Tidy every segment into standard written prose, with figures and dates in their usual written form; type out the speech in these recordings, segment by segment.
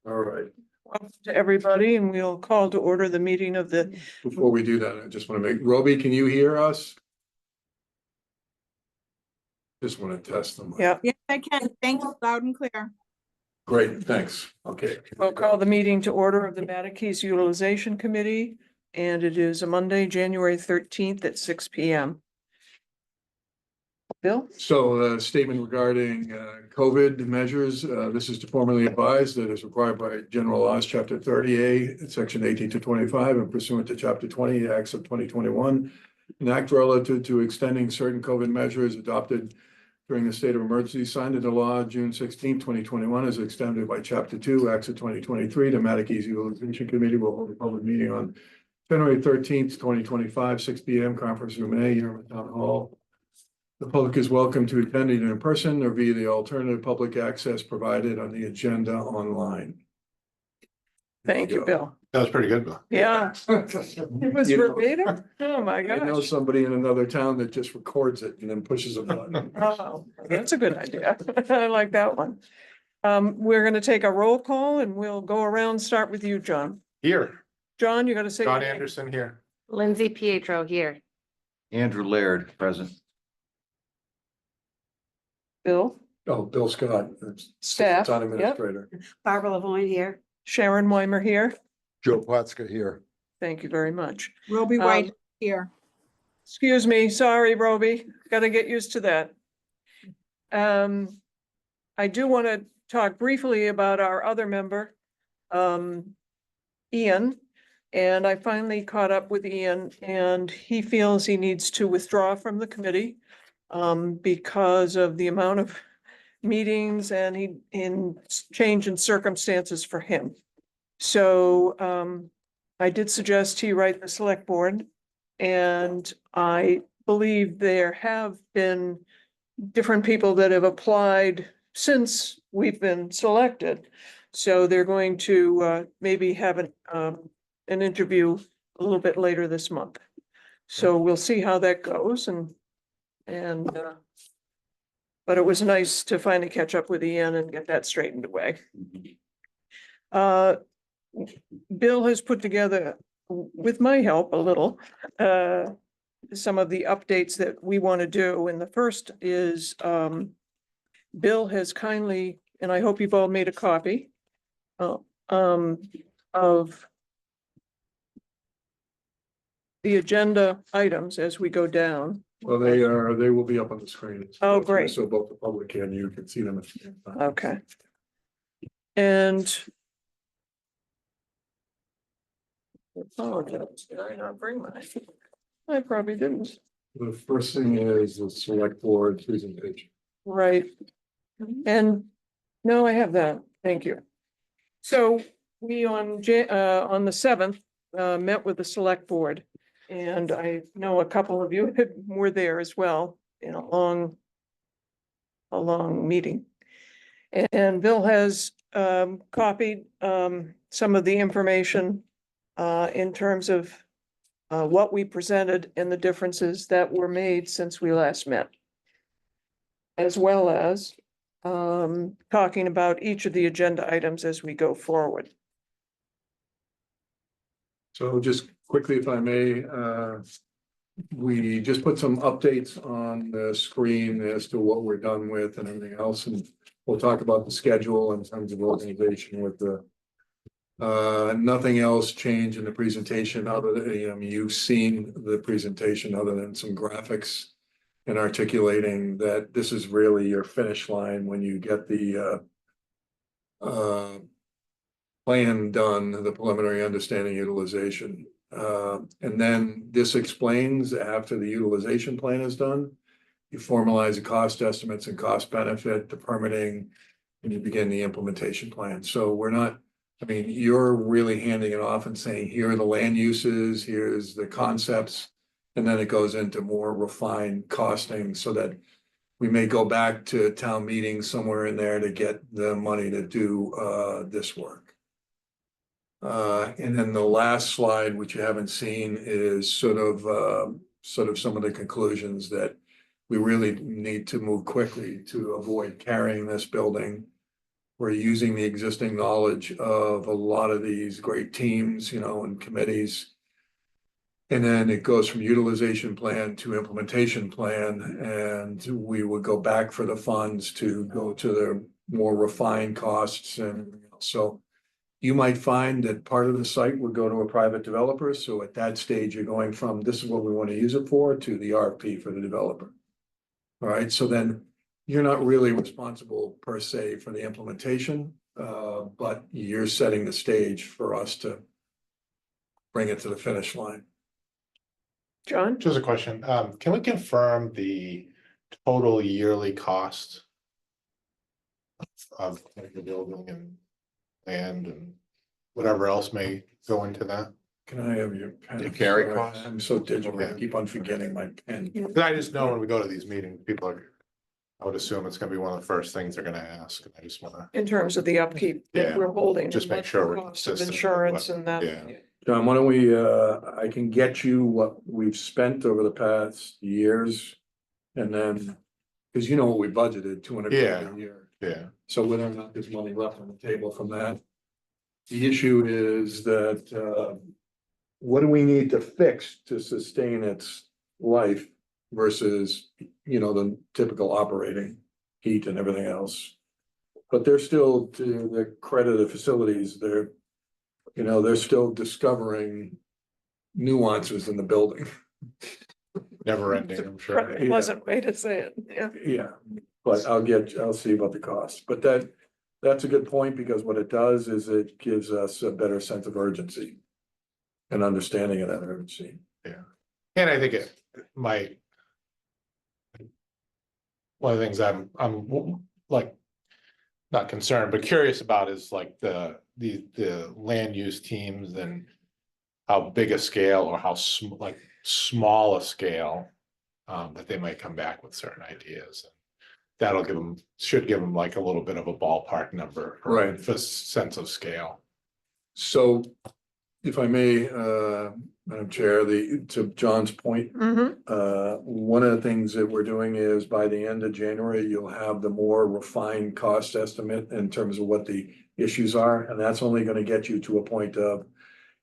All right. Welcome to everybody, and we'll call to order the meeting of the, Before we do that, I just want to make, Roby, can you hear us? Just want to test them. yeah, Yes, I can. Thank you, loud and clear. Great, thanks. Okay. we'll call the meeting to order of the Mattacheese Utilization Committee. And it is a Monday, January 13th at 6 p.m. Bill? So statement regarding COVID measures, this is to formally advise that is required by General Laws, Chapter 30A, Section 18 to 25, and pursuant to Chapter 20, Acts of 2021, an act relative to extending certain COVID measures adopted during the state of emergency signed into law June 16, 2021, is extended by Chapter 2, Acts of 2023. The Mattacheese Utilization Committee will hold a public meeting on January 13th, 2025, 6 p.m. Conference Room A, Yarmouth Town Hall. The public is welcome to attend either in person or via the alternative public access provided on the agenda online. Thank you, Bill. That was pretty good, Bill. Yeah, it was You know, verbatim. Oh, my I know gosh. somebody in another town that just records it and then pushes a button. Oh, that's a good idea. I like that one. We're going to take a roll call and we'll go around, start with you, John. Here, John, you got to say. John your name. Anderson here. Lindsay Pietro here. Andrew Laird, present. Bill, Oh, Bill Scott, staff, town yep. administrator. Barbara Lavoine here. Sharon Weimer here. Joe Platzka here. Thank you very much. Roby White here. Excuse me, sorry, Roby, got to get used to that. I do want to talk briefly about our other member, Ian. And I finally caught up with Ian and he feels he needs to withdraw from the committee because of the amount of meetings and change in circumstances for him. So I did suggest he write the select board, and I believe there have been different people that have applied since we've been selected. So they're going to maybe have an interview a little bit later this month. So we'll see how that goes but it was nice to finally catch up with Ian and get that straightened away. Bill has put together, with my help a little, some of the updates that we want to do. And the first is Bill has kindly, and I hope you've all made a copy of the agenda items as we go down. Well, they will be up on the screen. Oh, great. So both the public and you can see them at the same time. Okay. And apologize, did I not bring mine? I probably didn't. The first thing is the select board presentation. Right. And no, I have that. Thank you. So we on the 7th met with the select board. And I know a couple of you were there as well in a long meeting. And Bill has copied some of the information in terms of what we presented and the differences that were made since we last met. As well as talking about each of the agenda items as we go forward. So just quickly, if I may, we just put some updates on the screen as to what we're done with and everything else. And we'll talk about the schedule in terms of organization with the nothing else changed in the presentation other than, you've seen the presentation other than some graphics and articulating that this is really your finish line when you get the plan done, the preliminary understanding utilization. And then this explains after the utilization plan is done, you formalize the cost estimates and cost benefit, the permitting, and you begin the implementation plan. So we're not, you're really handing it off and saying, here are the land uses, here's the concepts, and then it goes into more refined costing so that we may go back to town meeting somewhere in there to get the money to do this work. And then the last slide, which you haven't seen, is sort of some of the conclusions that we really need to move quickly to avoid carrying this building We're using the existing knowledge of a lot of these great teams, and committees. And then it goes from utilization plan to implementation plan, and we would go back for the funds to go to the more refined costs and everything else. So you might find that part of the site would go to a private developer. So at that stage, you're going from this is what we want to use it for to the RFP for the developer. All right, so then you're not really responsible per se for the implementation, but you're setting the stage for us to bring it to the finish line. John? Just a question, can we confirm the total yearly cost of the building and land and whatever else may go into that? Can I have your pen? The carry Sorry, cost? I'm so digital, I keep on forgetting my pen. Cause I just know when we go to these meetings, people are, I would assume it's gonna be one of the first things they're gonna ask, and I just wanna, In terms of the upkeep that Yeah, we're holding. just and make what's sure the we're cost of consistent with insurance what- and that. yeah. John, why don't we, I can get you what we've spent over the past years. And then, because you know what we budgeted, 200 grand a year. yeah, So whether or not there's money left on the table from that. The issue is that, what do we need to fix to sustain its life versus, the typical operating heat and everything else. But they're still, to the credit of the facilities, they're still discovering nuances in the building. never ending, I'm sure. Right, pleasant way to say it, yeah. Yeah, but I'll see about the cost, but that's a good point, because what it does is it gives us a better sense of urgency. And understanding of that urgency. And I think it might. One of the things I'm like, not concerned, but curious about is like the land use teams and how big a scale or how small a scale that they might come back with certain ideas. That'll should give them like a little bit of a ballpark number. Right. For sense of scale. So, if I may, Madam Chair, to John's point, one of the things that we're doing is by the end of January, you'll have the more refined cost estimate in terms of what the issues are, and that's only gonna get you to a point of,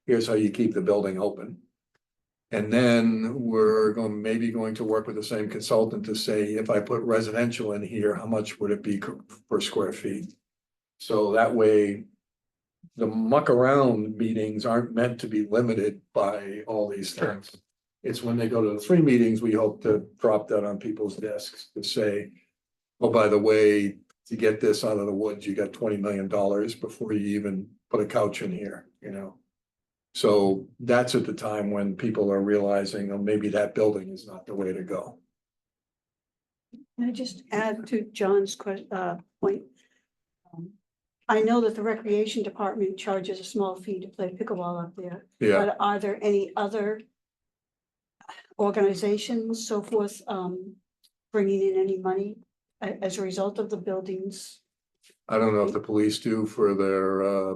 here's how you keep the building open. And then we're maybe going to work with the same consultant to say, if I put residential in here, how much would it be per square feet? So that way, the muck around meetings aren't meant to be limited by all these things. It's when they go to the 3 meetings, we hope to drop that on people's desks to say, oh, by the way, to get this out of the woods, you got $20 million before you even put a couch in here, So that's at the time when people are realizing, oh, maybe that building is not the way to go. Can I just add to John's point? I know that the recreation department charges a small fee to play pickleball up there. Yeah, But are there any other organizations, so forth, bringing in any money as a result of the buildings? I don't know if the police do for their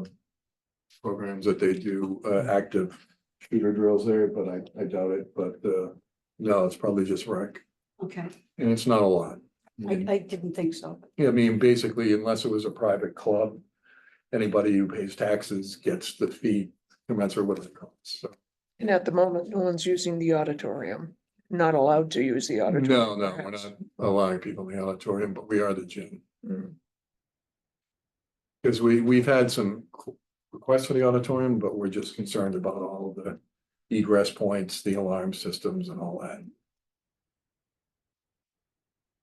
programs that they do, active shooter drills there, but I doubt it, but no, it's probably just rec, Okay, and it's not a lot. I didn't think so. Yeah, I mean, basically, unless it was a private club, anybody who pays taxes gets the fee commensurate with the costs, so. And at the moment, no one's using the auditorium, not allowed to use the No, auditorium. we're perhaps. not allowing people in the auditorium, but we are the gym. Mm. Because we've had some requests for the auditorium, but we're just concerned about all of the egress points, the alarm systems and all that.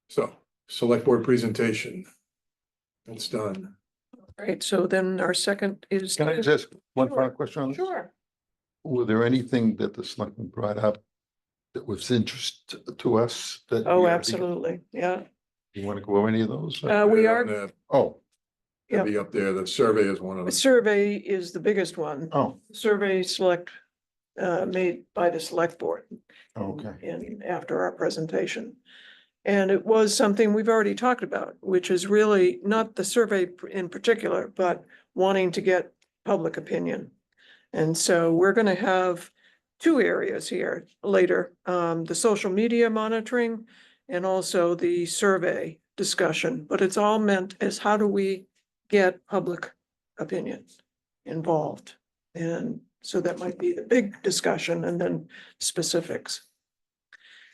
So, select board presentation. That's done. Right, so then our second is. Can I just, one Sure. final question on this? Sure. Were there anything that the selectmen brought up that was interest to us? That Oh, we are- absolutely, yeah. You want to go over any of those? We They're are, on the- Oh, They'll be up there. The survey is one of the them. survey is the biggest one. oh, Survey made by the select board. okay. In after our presentation. And it was something we've already talked about, which is really not the survey in particular, but wanting to get public opinion. And so we're gonna have 2 areas here later, the social media monitoring and also the survey discussion, but it's all meant as how do we get public opinion involved. And so that might be the big discussion and then specifics.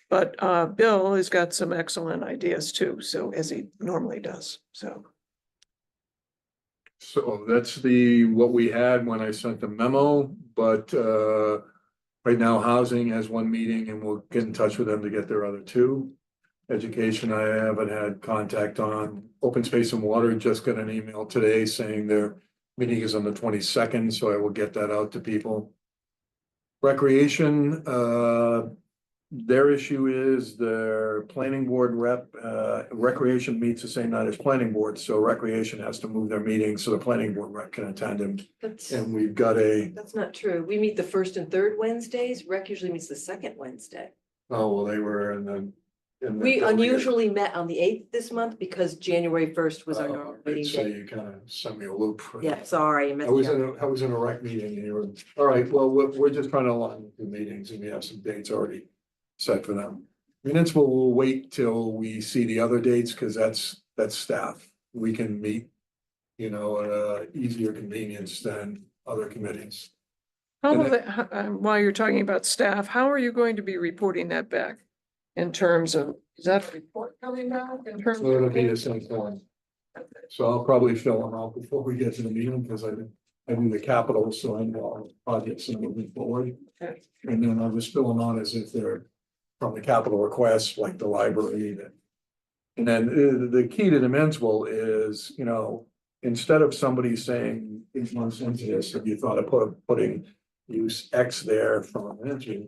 But Bill has got some excellent ideas too, so as he normally does, so. So that's what we had when I sent the memo, but right now housing has one meeting and we'll get in touch with them to get their other two. Education, I haven't had contact on. Open Space and Water just got an email today saying their meeting is on the 22nd, so I will get that out to people. Recreation, their issue is their planning board rep, recreation meets the same night as planning board, so recreation has to move their meeting so the planning board rep can attend them. That's, And we've got that's not true. We meet the first and third Wednesdays. Rec usually meets the second Wednesday. oh, well, they were in the. We unusually met on the 8th this month because January 1st was our normal meeting So day. you kind of sent me a loop. Yeah, sorry. I messed was you in up. I was in a rec meeting and you were, all right, well, we're just trying to align the meetings and we have some dates already set for them. Municipal will wait till we see the other dates, because that's staff. We can meet, easier convenience than other committees. How And will while you're talking about staff, how are you going to be reporting that back? In terms of, is that a report coming back in terms? So it'll be the of? same form. So I'll probably fill them out before we get to the meeting, because I do the capital, so I know all the projects and moving forward. Okay. And then I'll just fill them out as if they're from the capital requests, like the library. And then the key to the municipal is, instead of somebody saying 8 months into this, if you thought of putting use X there from an entry,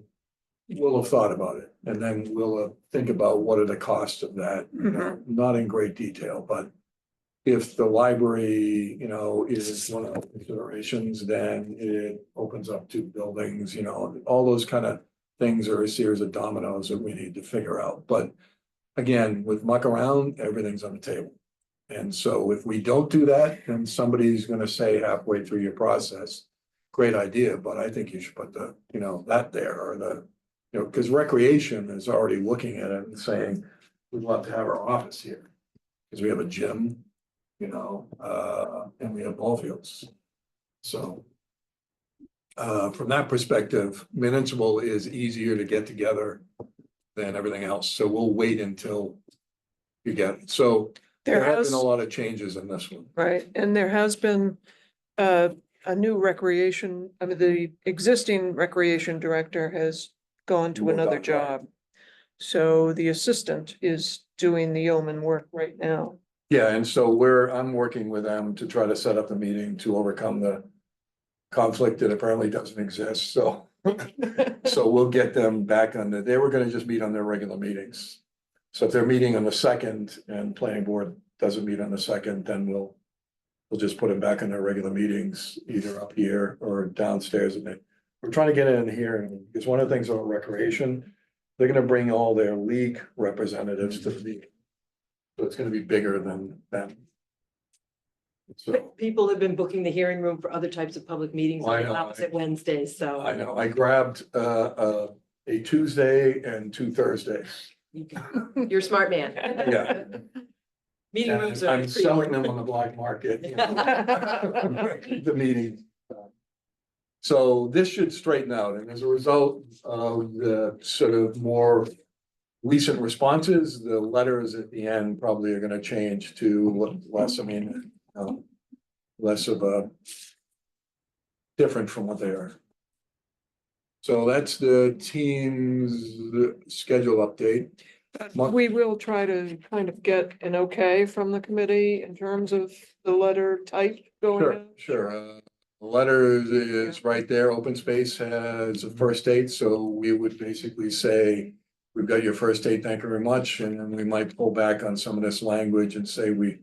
we'll have thought about it, and then we'll think about what are the costs of that, not in great detail, but if the library, is one of the considerations, then it opens up 2 buildings, all those kind of things are a series of dominoes that we need to figure out. But again, with muck around, everything's on the table. And so if we don't do that, then somebody's gonna say halfway through your process, great idea, but I think you should put the, that there, or because recreation is already looking at it and saying, we'd love to have our office here. Because we have a gym, and we have ball fields. So from that perspective, municipal is easier to get together than everything else. So we'll wait until you get it. So there have been a lot of changes in this one. Right, and there has been a new recreation, the existing recreation director has gone to Moved another on, right. job. So the assistant is doing the yeoman work right now. Yeah, and so I'm working with them to try to set up the meeting to overcome the conflict that apparently doesn't exist, so. So we'll get them back they were gonna just meet on their regular meetings. So if they're meeting on the 2nd and planning board doesn't meet on the 2nd, then we'll just put them back on their regular meetings, either up here or downstairs. And we're trying to get it in here, because one of the things about recreation, they're gonna bring all their league representatives to the meeting. So it's gonna be bigger than them. So, People have been booking the hearing room for other types of public meetings I on know. opposite Wednesdays, so. I know, I grabbed a Tuesday and 2 Thursdays. You're a smart man. Yeah. Meeting And rooms are. I'm pretty selling them important. on the black market. The meeting. So this should straighten out, and as a result of the sort of more recent responses, the letters at the end probably are gonna change to less, less of a different from what they are. So that's the team's schedule update. But we will try to kind of get an okay from the committee in terms of the letter type going Sure, out. sure. The letter is right there. Open Space has a first date, so we would basically say, we've got your first date, thank you very much, and then we might pull back on some of this language and say we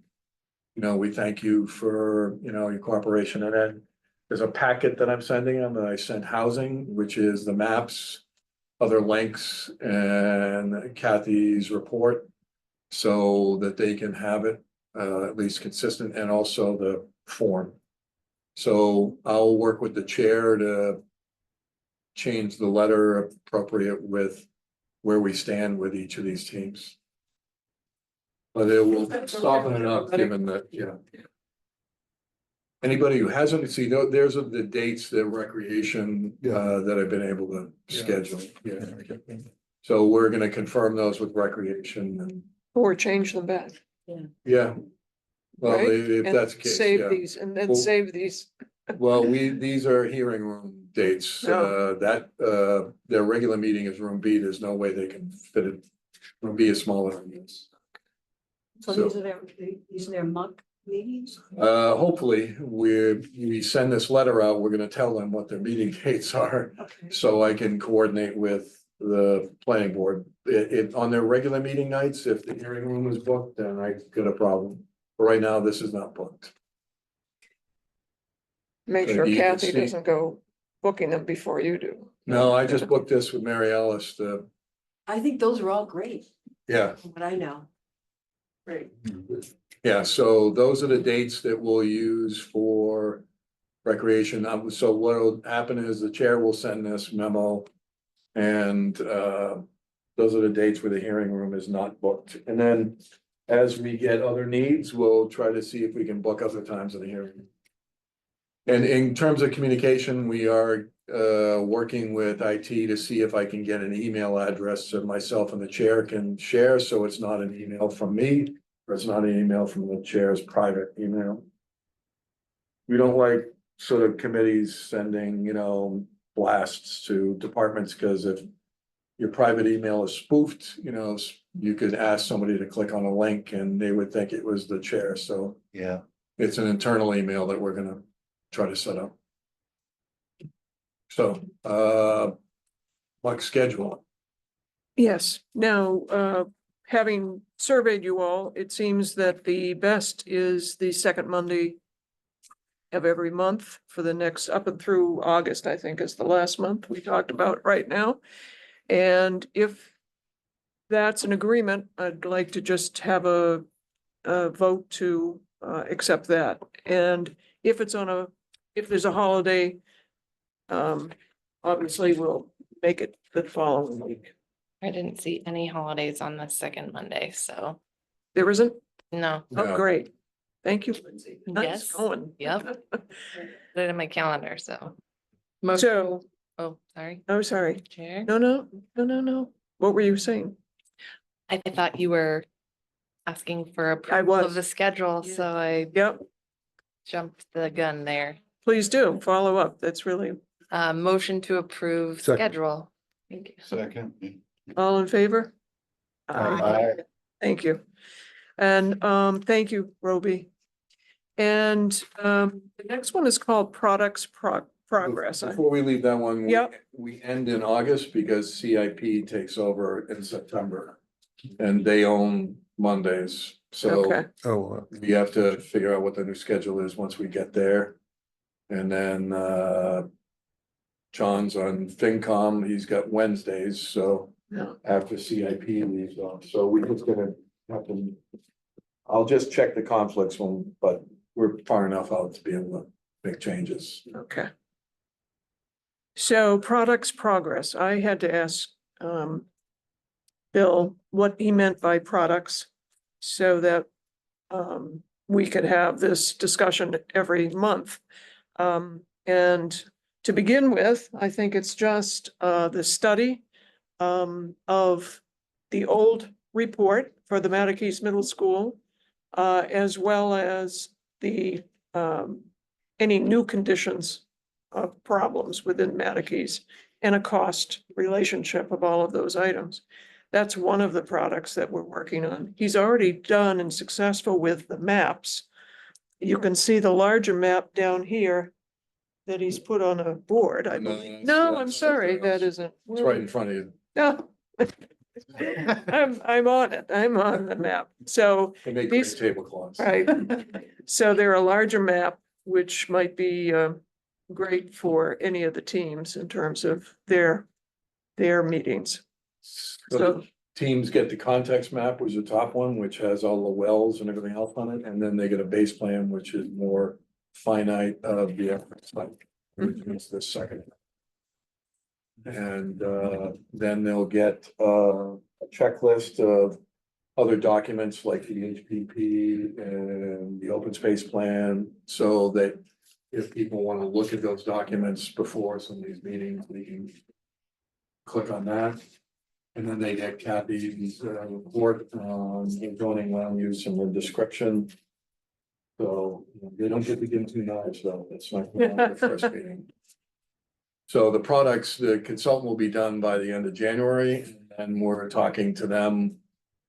thank you for, your cooperation. And then there's a packet that I'm sending them that I sent housing, which is the maps, other links, and Kathy's report, so that they can have it at least consistent, and also the form. So I'll work with the chair to change the letter appropriate with where we stand with each of these teams. But it will soften it up, given that, Anybody who hasn't, see, there's the dates that recreation, that I've been able to Yeah. schedule, yeah. So we're gonna confirm those with recreation and, Or change them back, yeah. Well, right? if And that's the case, save yeah. these, and then Well- save these. Well, these are hearing room dates, Oh. their regular meeting is room B, there's no way they can fit it. Room B is smaller than this. So So- these are their mock meetings? Hopefully, we send this letter out, we're gonna tell them what their meeting dates are. Okay. So I can coordinate with the planning board. On their regular meeting nights, if the hearing room is booked, then I got a problem. But right now, this is not booked. Make So sure you can Kathy see- doesn't go booking them before you do. No, I just booked this with Mary Alice, I think those are all great, yeah. from what I know. Great. Yeah, so those are the dates that we'll use for recreation. So what'll happen is the chair will send this memo. And those are the dates where the hearing room is not booked. And then as we get other needs, we'll try to see if we can book other times in the hearing room. And in terms of communication, we are working with IT to see if I can get an email address so myself and the chair can share, so it's not an email from me, or it's not an email from the chair's private email. We don't like sort of committees sending, blasts to departments, because if your private email is spoofed, you could ask somebody to click on a link and they would think it was the chair, so Yeah. it's an internal email that we're gonna try to set up. So, like schedule. Yes, now, having surveyed you all, it seems that the best is the second Monday of every month for the next, up and through August, I think is the last month we talked about right now. And if that's an agreement, I'd like to just have a vote to accept that. And if it's if there's a holiday, obviously we'll make it the following week. I didn't see any holidays on the second Monday, so There isn't? no. Oh, No. great. Thank you, Lindsay. Nice Yes. going. Yep. Put it in my calendar, so. So, Oh, sorry, oh, sorry. Chair. No. What were you saying? I thought you were asking for approval was. of the schedule, Yeah. so I Yep, jumped the gun there. please do follow up. That's really, Motion to approve Second. schedule. Thank you. Second. all in favor? Aye. Thank you. And thank you, Roby. And the next one is called Products Progress. Before we leave that one, Yep. we end in August because CIP takes over in September. And they own Mondays, Okay, so Oh, we have to figure out what the new schedule is once we get there. And then John's on FinCom, he's got Wednesdays, so yeah, after CIP leaves off, so we're just gonna have to. I'll just check the conflicts one, but we're far enough out to be able to make changes. okay. So Products Progress, I had to ask Bill what he meant by products so that we could have this discussion every month. And to begin with, I think it's just the study of the old report for the Mattacheese Middle School, as well as the any new conditions of problems within Mattacheese and a cost relationship of all of those items. That's one of the products that we're working on. He's already done and successful with the maps. You can see the larger map down here that he's put on a board, I No, believe. that's- No, I'm that's sorry, something else. that isn't. It's right in front of you. No. I'm on it. I'm on the map. So, They make great These- tablecloths. right. So they're a larger map, which might be great for any of the teams in terms of their meetings. So So, the teams get the context map, which is the top one, which has all the wells and everything else on it, and then they get a base plan, which is more finite of the efforts, like, which is the second. And then they'll get a checklist of other documents like the HPP and the open space plan, so that if people want to look at those documents before some of these meetings, we can click on that. And then they get Kathy's report on the zoning land use and the description. So they don't get to get too nice, though. That's not the first meeting. So the products, the consultant will be done by the end of January, and we're talking to them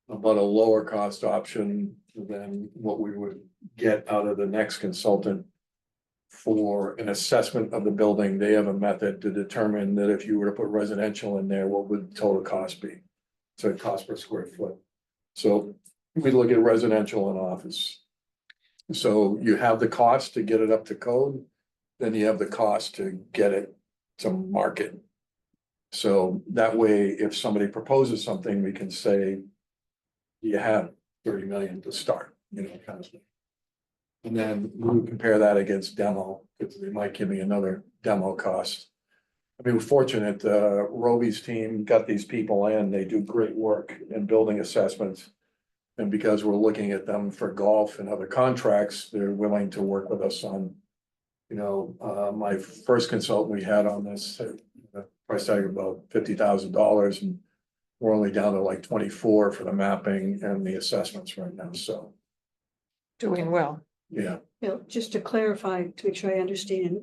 about a lower cost option than what we would get out of the next consultant for an assessment of the building. They have a method to determine that if you were to put residential in there, what would the total cost be? So cost per square foot. So we look at residential and office. So you have the cost to get it up to code, then you have the cost to get it to market. So that way, if somebody proposes something, we can say, you have 30 million to start, kind of thing. And then we compare that against demo, because they might give me another demo cost. I mean, we're fortunate, Roby's team got these people in, they do great work in building assessments. And because we're looking at them for golf and other contracts, they're willing to work with us on, my first consultant we had on this, price tag about $50,000, and we're only down to like 24 for the mapping and the assessments right now, so, Doing well. yeah. Bill, just to clarify, to make sure I understand,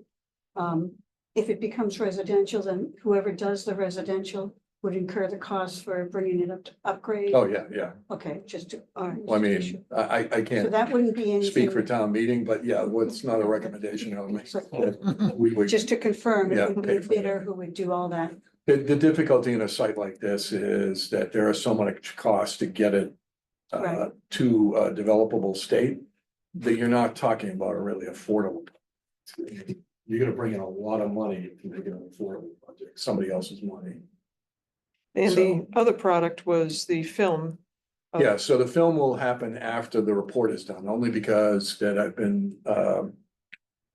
if it becomes residential, then whoever does the residential would incur the cost for bringing it up to upgrade? Oh, yeah. Okay, just to, all right. Well, I just to be mean, sure. I So can't that wouldn't be anything. speak for town meeting, but yeah, what's not a recommendation on me. We would, Just to confirm, Yeah, it would be a pay for it. bidder who would do all that. the difficulty in a site like this is that there are so much cost to get it Right. to a developable state that you're not talking about a really affordable. You're gonna bring in a lot of money to make it an affordable project, somebody else's money. And the other product was the film. Yeah, so the film will happen after the report is done, only because that I've been,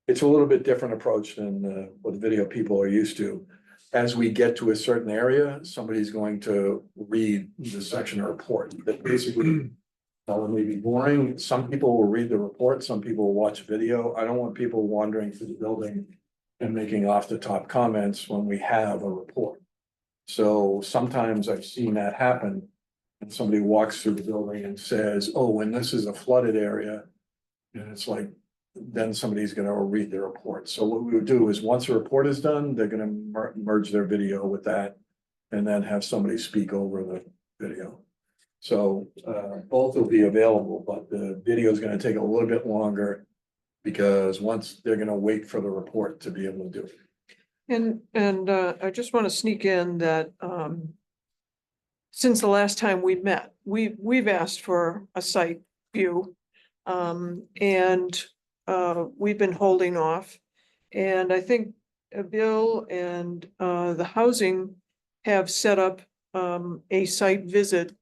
it's a little bit different approach than what the video people are used to. As we get to a certain area, somebody's going to read the section of report that basically, it may be boring. Some people will read the report, some people will watch video. I don't want people wandering through the building and making off the top comments when we have a report. So sometimes I've seen that happen. And somebody walks through the building and says, oh, when this is a flooded area. And it's like, then somebody's gonna read the report. So what we would do is, once the report is done, they're gonna merge their video with that. And then have somebody speak over the video. So both will be available, but the video is gonna take a little bit longer. Because once they're gonna wait for the report to be able to do it. And I just want to sneak in that since the last time we met, we've asked for a site view. And we've been holding off. And I think Bill and the housing have set up a site visit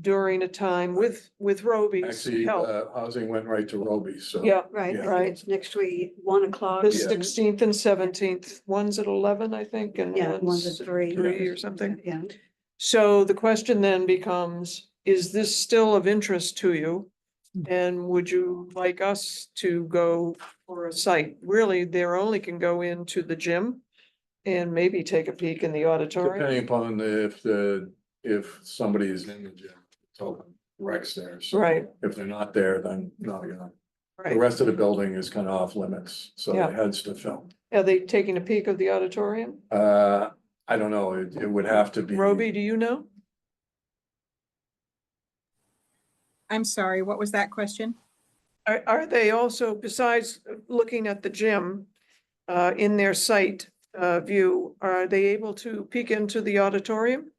during a time with Roby's Actually, help. housing went right to Roby, so. Yeah, Right, Yeah. right, it's next week, 1 o'clock. the Yeah. 16th and 17th, one's at 11, I think, and Yeah, one's one's at 3. 3 or something. Yeah, So the question then becomes, is this still of interest to you? And would you like us to go for a site? Really, they only can go into the gym and maybe take a peek in the auditorium. Depending upon if somebody is in the gym, so Rex there. So Right, if they're not there, then no, the right. rest of the building is kind of off limits, so Yeah. it heads to film. Are they taking a peek of the auditorium? I don't know, it would have to be. Roby, do you know? I'm sorry, what was that question? Are they also, besides looking at the gym in their site view, are they able to peek into the auditorium?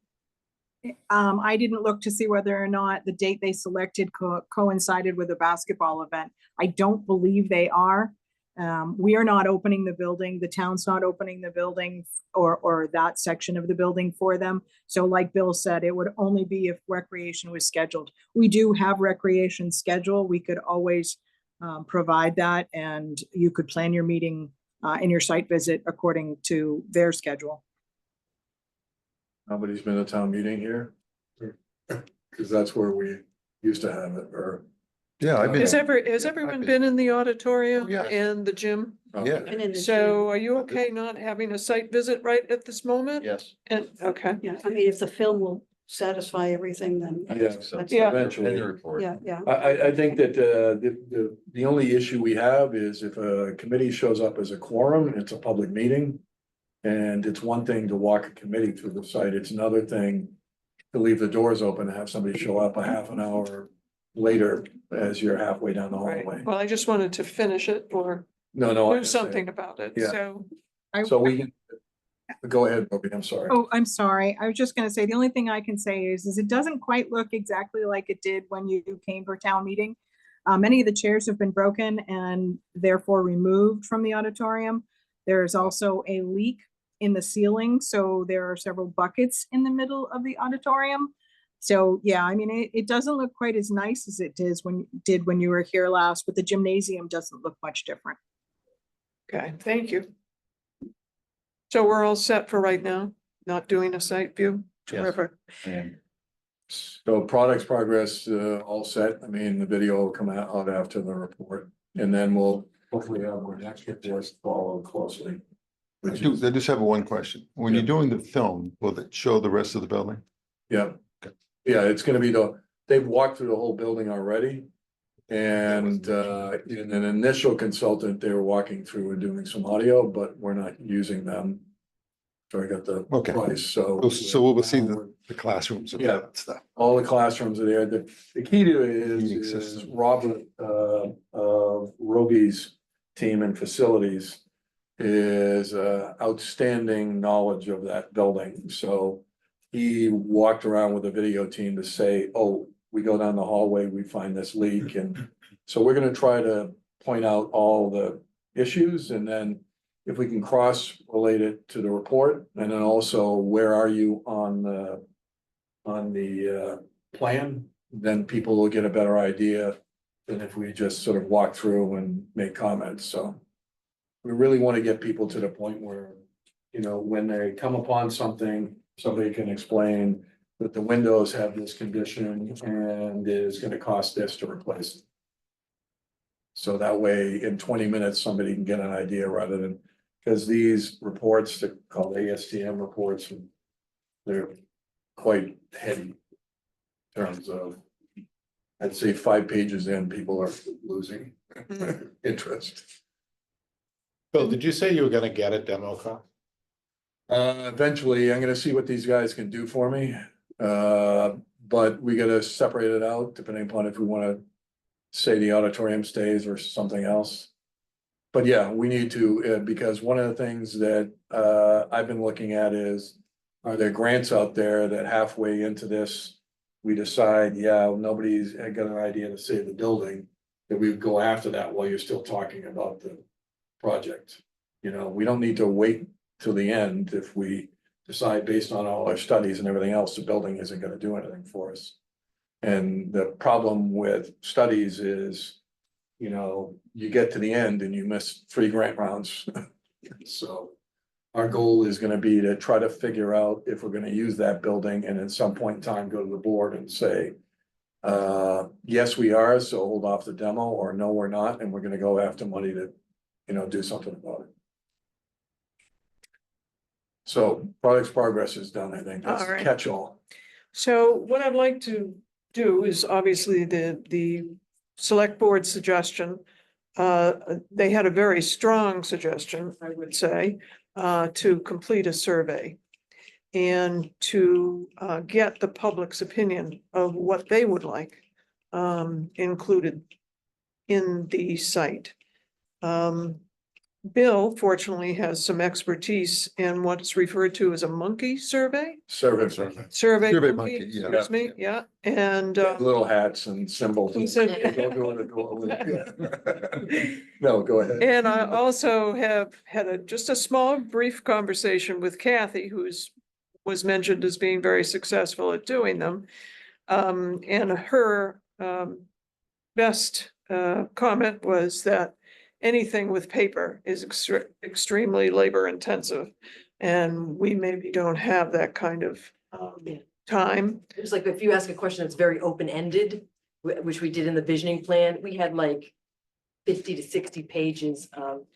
I didn't look to see whether or not the date they selected coincided with a basketball event. I don't believe they are. We are not opening the building. The town's not opening the building or that section of the building for them. So like Bill said, it would only be if recreation was scheduled. We do have recreation schedule. We could always provide that, and you could plan your meeting and your site visit according to their schedule. Nobody's been to town meeting here? Cause that's where we used to have it, or. Yeah, I've been. Has Yeah, everyone I've been in the auditorium Oh, yeah. and the gym? Yeah. And in the So are you okay not having a site visit right at this moment? Yes. And, okay, gym. Yeah, I mean, if the film will satisfy everything, then, Yeah, So Yeah. eventually. in the report. yeah. I think that, the only issue we have is if a committee shows up as a quorum, it's a public meeting. And it's one thing to walk a committee through the site, it's another thing to leave the doors open and have somebody show up a half an hour later as you're halfway down the right. hallway. Well, I just wanted to finish it or No, I do understand. something about it, Yeah. so. So we can, go ahead, Bobby, I'm sorry. Oh, I'm sorry. I was just gonna say, the only thing I can say is it doesn't quite look exactly like it did when you came for town meeting. Many of the chairs have been broken and therefore removed from the auditorium. There is also a leak in the ceiling, so there are several buckets in the middle of the auditorium. So, yeah, I mean, it doesn't look quite as nice as it did when you were here last, but the gymnasium doesn't look much different. Okay, thank you. So we're all set for right now, not doing a site view? Yes. Terrific. And So products progress, all set. I mean, the video will come out after the report. And then we'll hopefully have our next reports follow closely. I just have one question. When you're Yeah. doing the film, will it show the rest of the building? Yeah. Yeah, it's gonna be they've walked through the whole building already. And in an initial consultant, they were walking through and doing some audio, but we're not using them. So I got the Okay. price, so. So we'll see the classrooms and Yeah. that stuff. All the classrooms are there. The key to it Heating is system. Robert, Roby's team and facilities is, outstanding knowledge of that building. So he walked around with a video team to say, oh, we go down the hallway, we find this leak. And so we're gonna try to point out all the issues, and then if we can cross relate it to the report, and then also where are you on the plan, then people will get a better idea than if we just sort of walk through and make comments. So we really want to get people to the point where, you know, when they come upon something, somebody can explain that the windows have this condition and it is gonna cost this to replace it. So that way, in 20 minutes, somebody can get an idea rather than, because these reports, they're called ASTM reports, and they're quite heady. In terms of, I'd say 5 pages in, people are losing interest. Bill, did you say you were gonna get a demo car? Eventually, I'm gonna see what these guys can do for me. But we gotta separate it out depending upon if we wanna say the auditorium stays or something else. But yeah, we need to, because one of the things that, I've been looking at is, are there grants out there that halfway into this, we decide, yeah, nobody's got an idea to save the building, that we would go after that while you're still talking about the project. You know, we don't need to wait till the end if we decide based on all our studies and everything else, the building isn't gonna do anything for us. And the problem with studies is, you know, you get to the end and you miss 3 grant rounds. So our goal is gonna be to try to figure out if we're gonna use that building, and at some point in time, go to the board and say, yes, we are, so hold off the demo, or no, we're not, and we're gonna go after money to, you know, do something about it. So products progress is done, I think. That's All right. catch-all. So what I'd like to do is obviously the select board suggestion. They had a very strong suggestion, I would say, to complete a survey. And to get the public's opinion of what they would like included in the site. Bill fortunately has some expertise in what's referred to as a monkey survey. Survey, Survey Survey monkey, monkey, yeah. excuse me, yeah, and little hats and symbols. He said- Don't go in the doorway. No, go ahead. and I also have had just a small brief conversation with Kathy, was mentioned as being very successful at doing them. And her best comment was that anything with paper is extremely labor intensive. And we maybe don't have that kind of time. It's like if you ask a question that's very open-ended, which we did in the visioning plan, we had like 50 to 60 pages of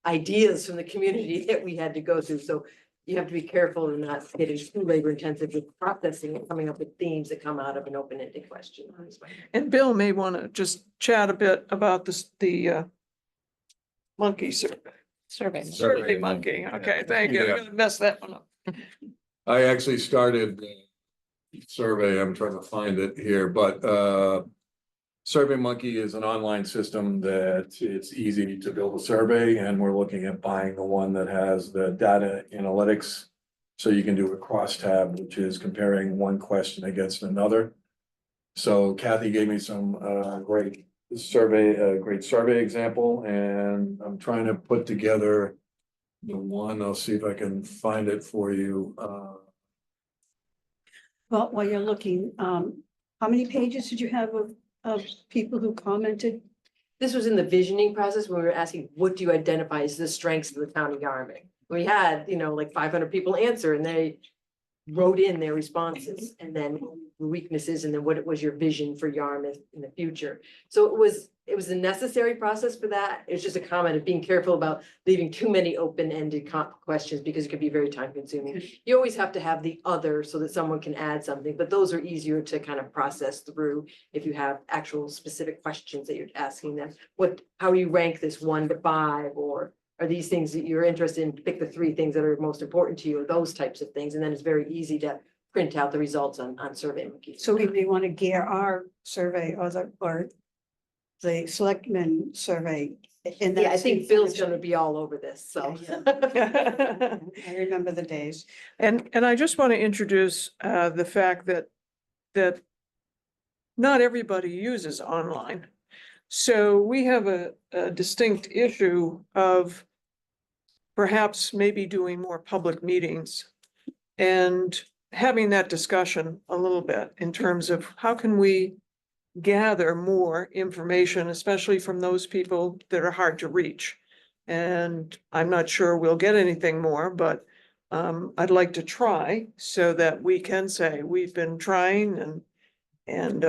ideas from the community that we had to go through. So you have to be careful in not getting too labor intensive with processing and coming up with themes that come out of an open-ended question. And Bill may want to just chat a bit about this, the monkey survey. Survey. Survey monkey. Okay, thank you. Yeah. I'm gonna mess that one up. I actually started the survey, I'm trying to find it here, but SurveyMonkey is an online system that it's easy to build a survey, and we're looking at buying the one that has the data analytics. So you can do a crosstab, which is comparing one question against another. So Kathy gave me some great survey example, and I'm trying to put together the one. I'll see if I can find it for you. Well, while you're looking, how many pages did you have of people who commented? This was in the visioning process when we were asking, what do you identify as the strengths of the town of Yarmouth? We had, like 500 people answer, and they wrote in their responses, and then the weaknesses, and then what was your vision for Yarmouth in the future. So it was a necessary process for that. It's just a comment of being careful about leaving too many open-ended questions, because it could be very time consuming. You always have to have the other so that someone can add something, but those are easier to kind of process through if you have actual specific questions that you're asking them. How do you rank this 1 to 5, or are these things that you're interested in? Pick the 3 things that are most important to you, or those types of things. And then it's very easy to print out the results on SurveyMonkey. So we may want to gear our survey or the selectmen survey. In that Yeah, I think same Bill's fashion. gonna be all over this, so. I remember the days. And I just want to introduce the fact that not everybody uses online. So we have a distinct issue of perhaps maybe doing more public meetings and having that discussion a little bit in terms of how can we gather more information, especially from those people that are hard to reach. And I'm not sure we'll get anything more, but I'd like to try so that we can say we've been trying and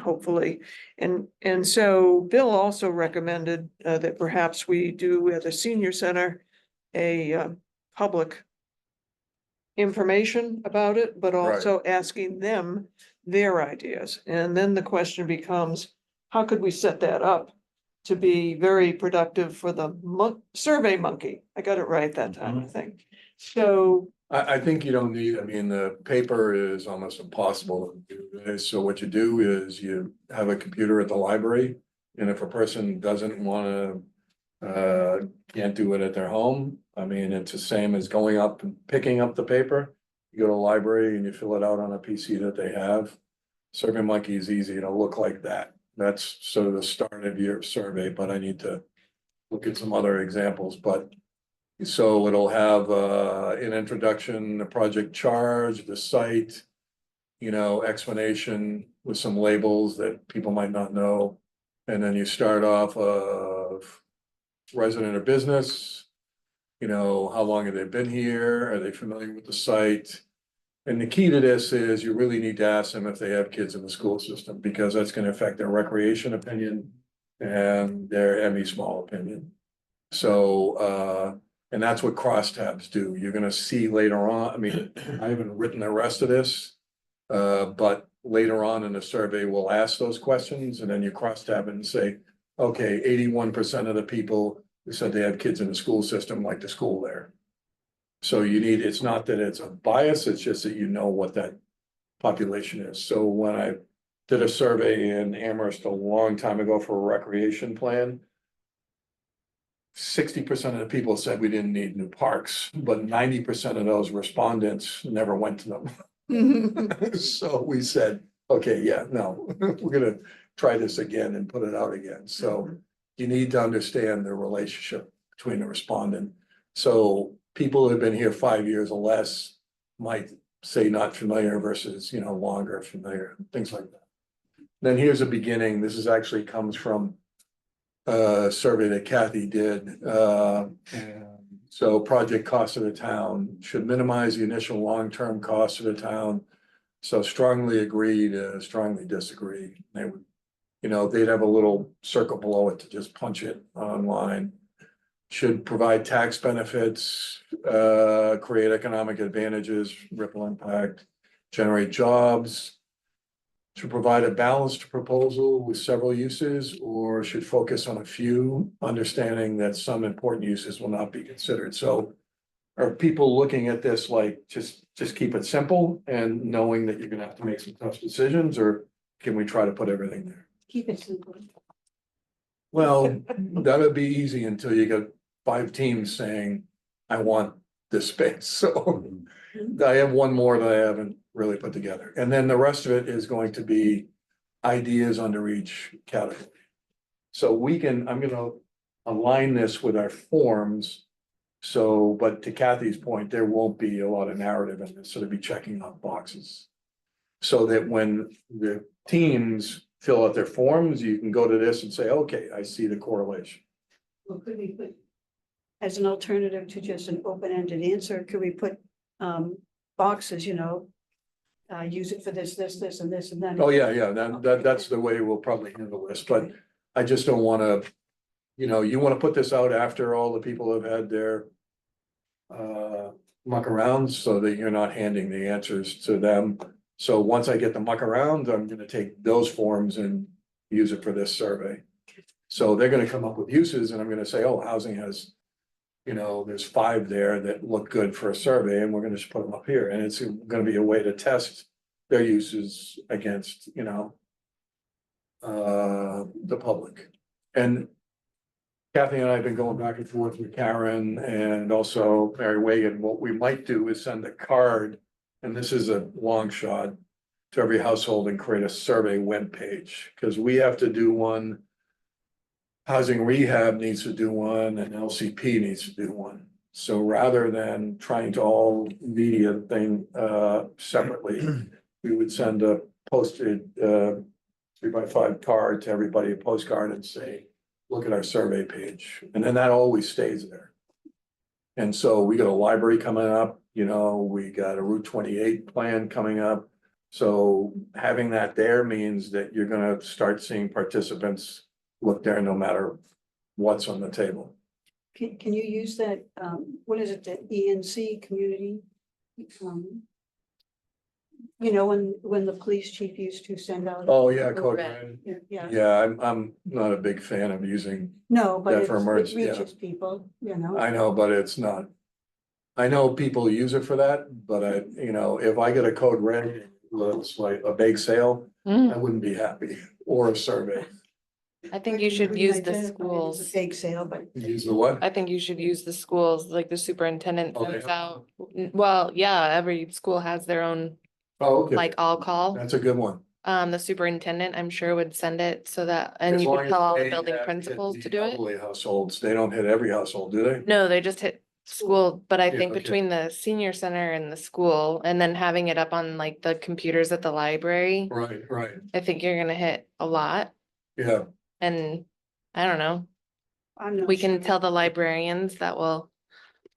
hopefully, and so Bill also recommended that perhaps we do at the senior center a public information about it, but also asking them their ideas. And then the question becomes, how could we set that up to be very productive for the Survey Monkey? I got it right that time, I think. So I think you don't need, I mean, the paper is almost impossible to do. So what you do is you have a computer at the library, and if a person doesn't wanna, can't do it at their home, I mean, it's the same as going up and picking up the paper. You go to the library and you fill it out on a PC that they have. SurveyMonkey is easy to look like that. That's sort of the start of your survey, but I need to look at some other examples, but so it'll have an introduction, the project charge, the site, explanation with some labels that people might not know. And then you start off of resident or business, how long have they been here? Are they familiar with the site? And the key to this is you really need to ask them if they have kids in the school system, because that's going to affect their recreation opinion and their ME small opinion. So, and that's what crosstabs do. You're gonna see later on, I mean, I haven't written the rest of this. But later on in the survey, we'll ask those questions, and then you crosstab it and say, okay, 81% of the people who said they have kids in the school system like the school there. So it's not that it's a bias, it's just that you know what that population is. So when I did a survey in Amherst a long time ago for a recreation plan, 60% of the people said we didn't need new parks, but 90% of those respondents never went to them. So we said, okay, yeah, no, we're gonna try this again and put it out again. So you need to understand the relationship between the respondent. So people who have been here 5 years or less might say not familiar versus, longer familiar, things like that. Then here's a beginning. This is actually comes from a survey that Kathy did. So project cost of the town should minimize the initial long-term costs of the town. So strongly agree to strongly disagree. They would, they'd have a little circle below it to just punch it online. Should provide tax benefits, create economic advantages, ripple impact, generate jobs. Should provide a balanced proposal with several uses, or should focus on a few, understanding that some important uses will not be considered. So are people looking at this like, just keep it simple and knowing that you're gonna have to make some tough decisions, or can we try to put everything there? Keep it simple. Well, that'd be easy until you get 5 teams saying, I want this space, so. I have one more that I haven't really put together, and then the rest of it is going to be ideas under each category. So I'm gonna align this with our forms. So, but to Kathy's point, there won't be a lot of narrative in this, so to be checking off boxes. So that when the teams fill out their forms, you can go to this and say, okay, I see the correlation. Well, could we put, as an alternative to just an open-ended answer, could we put boxes, use it for this, and this, and then. Oh, yeah, that's the way we'll probably handle this, but I just don't wanna, you wanna put this out after all the people have had their muck arounds, so that you're not handing the answers to them. So once I get the muck around, I'm gonna take those forms and use it for this survey. So they're gonna come up with uses, and I'm gonna say, oh, housing has, there's 5 there that look good for a survey, and we're gonna just put them up here, and it's gonna be a way to test their uses against, the public. And Kathy and I have been going back and forth with Karen and also Mary Wagan. What we might do is send a card, and this is a long shot, to every household and create a survey webpage, because we have to do one. Housing rehab needs to do one, and LCP needs to do one. So rather than trying to all media thing separately, we would send a posted 3x5 card to everybody, a postcard, and say, look at our survey page, and then that always stays there. And so we got a library coming up, we got a Route 28 plan coming up. So having that there means that you're gonna start seeing participants look there no matter what's on the table. Can you use that, what is it, the ENC community? When the police chief used to send out. Oh, yeah, Code Red. Red. Yeah, Yeah, I'm not a big fan of using, no, but Yeah, it for emergency, yeah. reaches people, I know, but it's not. I know people use it for that, but if I get a Code Red, looks like a bake sale, I wouldn't be happy, or a survey. I think you should use the schools. Fake sale, but Use the what? I think you should use the schools, like the superintendent Okay. sends out. Well, yeah, every school has their own, Oh, okay, like, all call. that's a good one. The superintendent, I'm sure, would send it so that, and As you long could as tell all the they building hit principals the to do it. elderly households, they don't hit every household, do they? No, they just hit school, but I Yeah, think okay. between the senior center and the school, and then having it up on like the computers at the library, Right, I think you're gonna hit a lot. yeah, And I don't know, I'm not we can sure. tell the librarians that will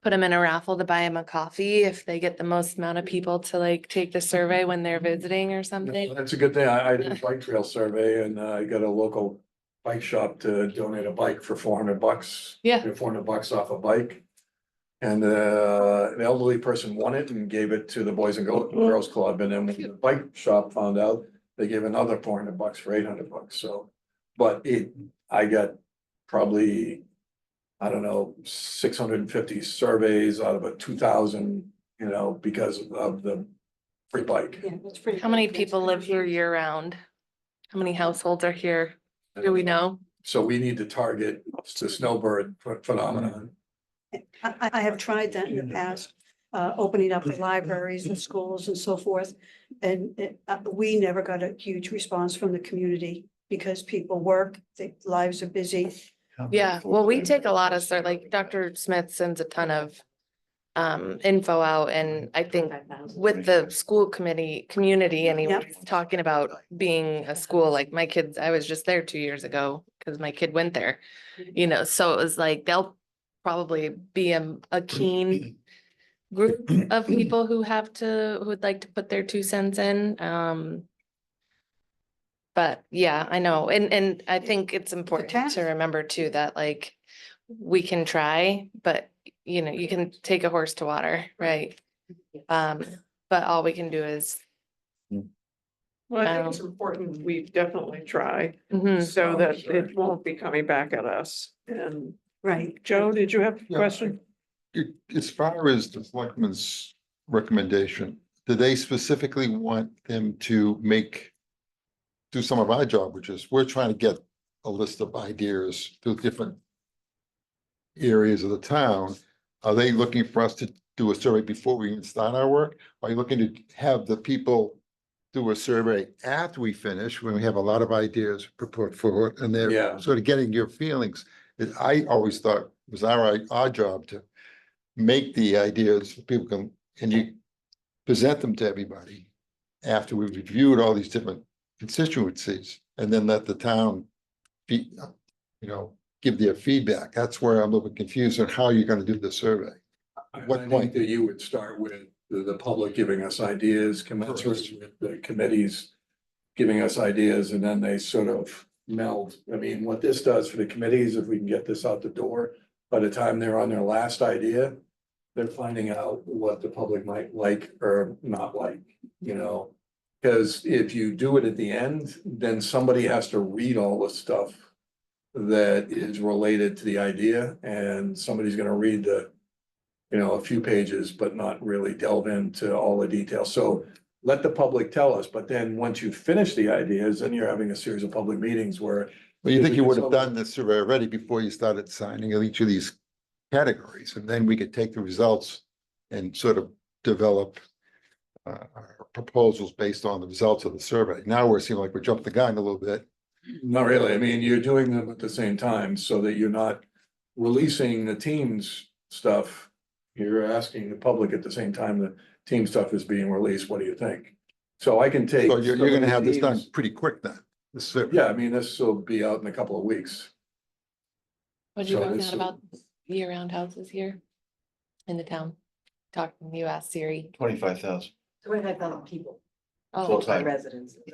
put them in a raffle to buy them a coffee if they get the most amount of people to like take the survey when they're visiting or something. that's a good thing. I did a bike trail survey, and I got a local bike shop to donate a bike for $400. Yeah. $400 off a bike. And an elderly person won it and gave it to the Boys and Girls Club, and then when the bike shop found out, they gave another $400 for $800. So, but I got probably, I don't know, 650 surveys out of a 2,000, because of the free bike. Yeah, that's pretty. How many good. people live here year round? How many households are here? Do we know? So we need to target the snowbird phenomenon. I have tried that in the past, opening up the libraries and schools and so forth. And we never got a huge response from the community because people work, their lives are busy. Yeah, well, we take a lot of, like Dr. Smith sends a ton of info out, and I think with the school community, anyways, talking about being a school, like my kids, I was just there 2 years ago because my kid went there, so it was like, they'll probably be a keen group of people who would like to put their 2 cents in. But yeah, I know. And I think it's important task. to remember too, that like, we can try, but you know, you can take a horse to water, right? But all we can do is, Well, I think it's important, we definitely try, Mhm. so that it won't be coming back at us. And Right. Joe, did you have a Yeah. question? As far as the selectmen's recommendation, do they specifically want them to do some of our job, which is we're trying to get a list of ideas to different areas of the town. Are they looking for us to do a survey before we even start our work? Are you looking to have the people do a survey after we finish, when we have a lot of ideas put forward, and Yeah. they're sort of getting your feelings? I always thought it was our job to make the ideas, people can, and you present them to everybody after we've reviewed all these different constituencies, and then let the town be, give their feedback. That's where I'm a little bit confused on how you're gonna do the survey. What I think point? that you would start with the public giving us ideas, commensurate with the committees giving us ideas, and then they sort of meld. I mean, what this does for the committees, if we can get this out the door, by the time they're on their last idea, they're finding out what the public might like or not like, you know? Because if you do it at the end, then somebody has to read all the stuff that is related to the idea, and somebody's gonna read a few pages, but not really delve into all the details. So let the public tell us, but then once you finish the ideas, then you're having a series of public meetings where. Well, you think you would have done this survey already before you started signing each of these categories, and then we could take the results and sort of develop our proposals based on the results of the survey. Now we're seeming like we're jumping the gun a little bit. Not really. I mean, you're doing them at the same time so that you're not releasing the team's stuff. You're asking the public at the same time the team stuff is being released. What do you think? So I can take. So you're some of gonna the have this done teams- pretty quick then. This survey. Yeah, I mean, this will be out in a couple of weeks. What'd you So find this- out about year-round houses here in the town? Talking, you asked Siri. 25,000. 25,000 people, Oh, full-time residents. I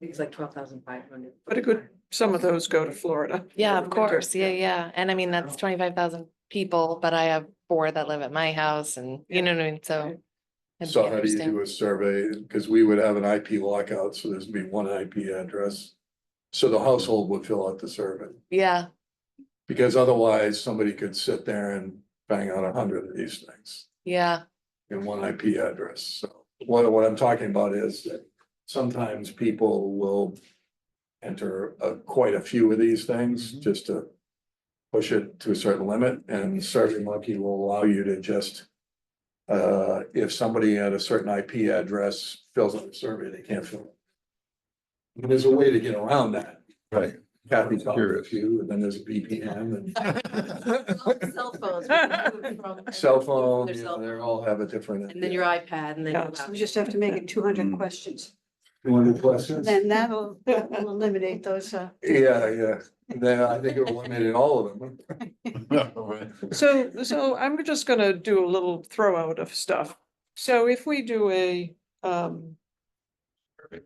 think it's like 12,500. But a good, some of those go to Florida. yeah, of Winter. course. Yeah, yeah. And I mean, that's 25,000 people, but I have 4 that live at my house and you know what I mean? So. it'd So be how do you interesting. do a survey? Because we would have an IP lockout, so there's be one IP address. So the household would fill out the survey, Yeah, because otherwise somebody could sit there and bang out 100 of these things yeah, in one IP address. So what I'm talking about is that sometimes people will enter quite a few of these things Mhm. just to push it to a certain limit, and SurveyMonkey will allow you to just if somebody at a certain IP address fills out a survey, they can't fill it. And there's a way to get around that. Right. Kathy talked to a Curious. few, and then there's a VPN and Cell phones. we can do it from- cell phone, Their you cell know, they phone. all have a different. And then your iPad and then. Yeah. your So we laptop. just have to make it 200 questions. 200 questions? Then that'll eliminate those, Yeah. Then I think it eliminated all of them. So I'm just gonna do a little throw out of stuff. So if we do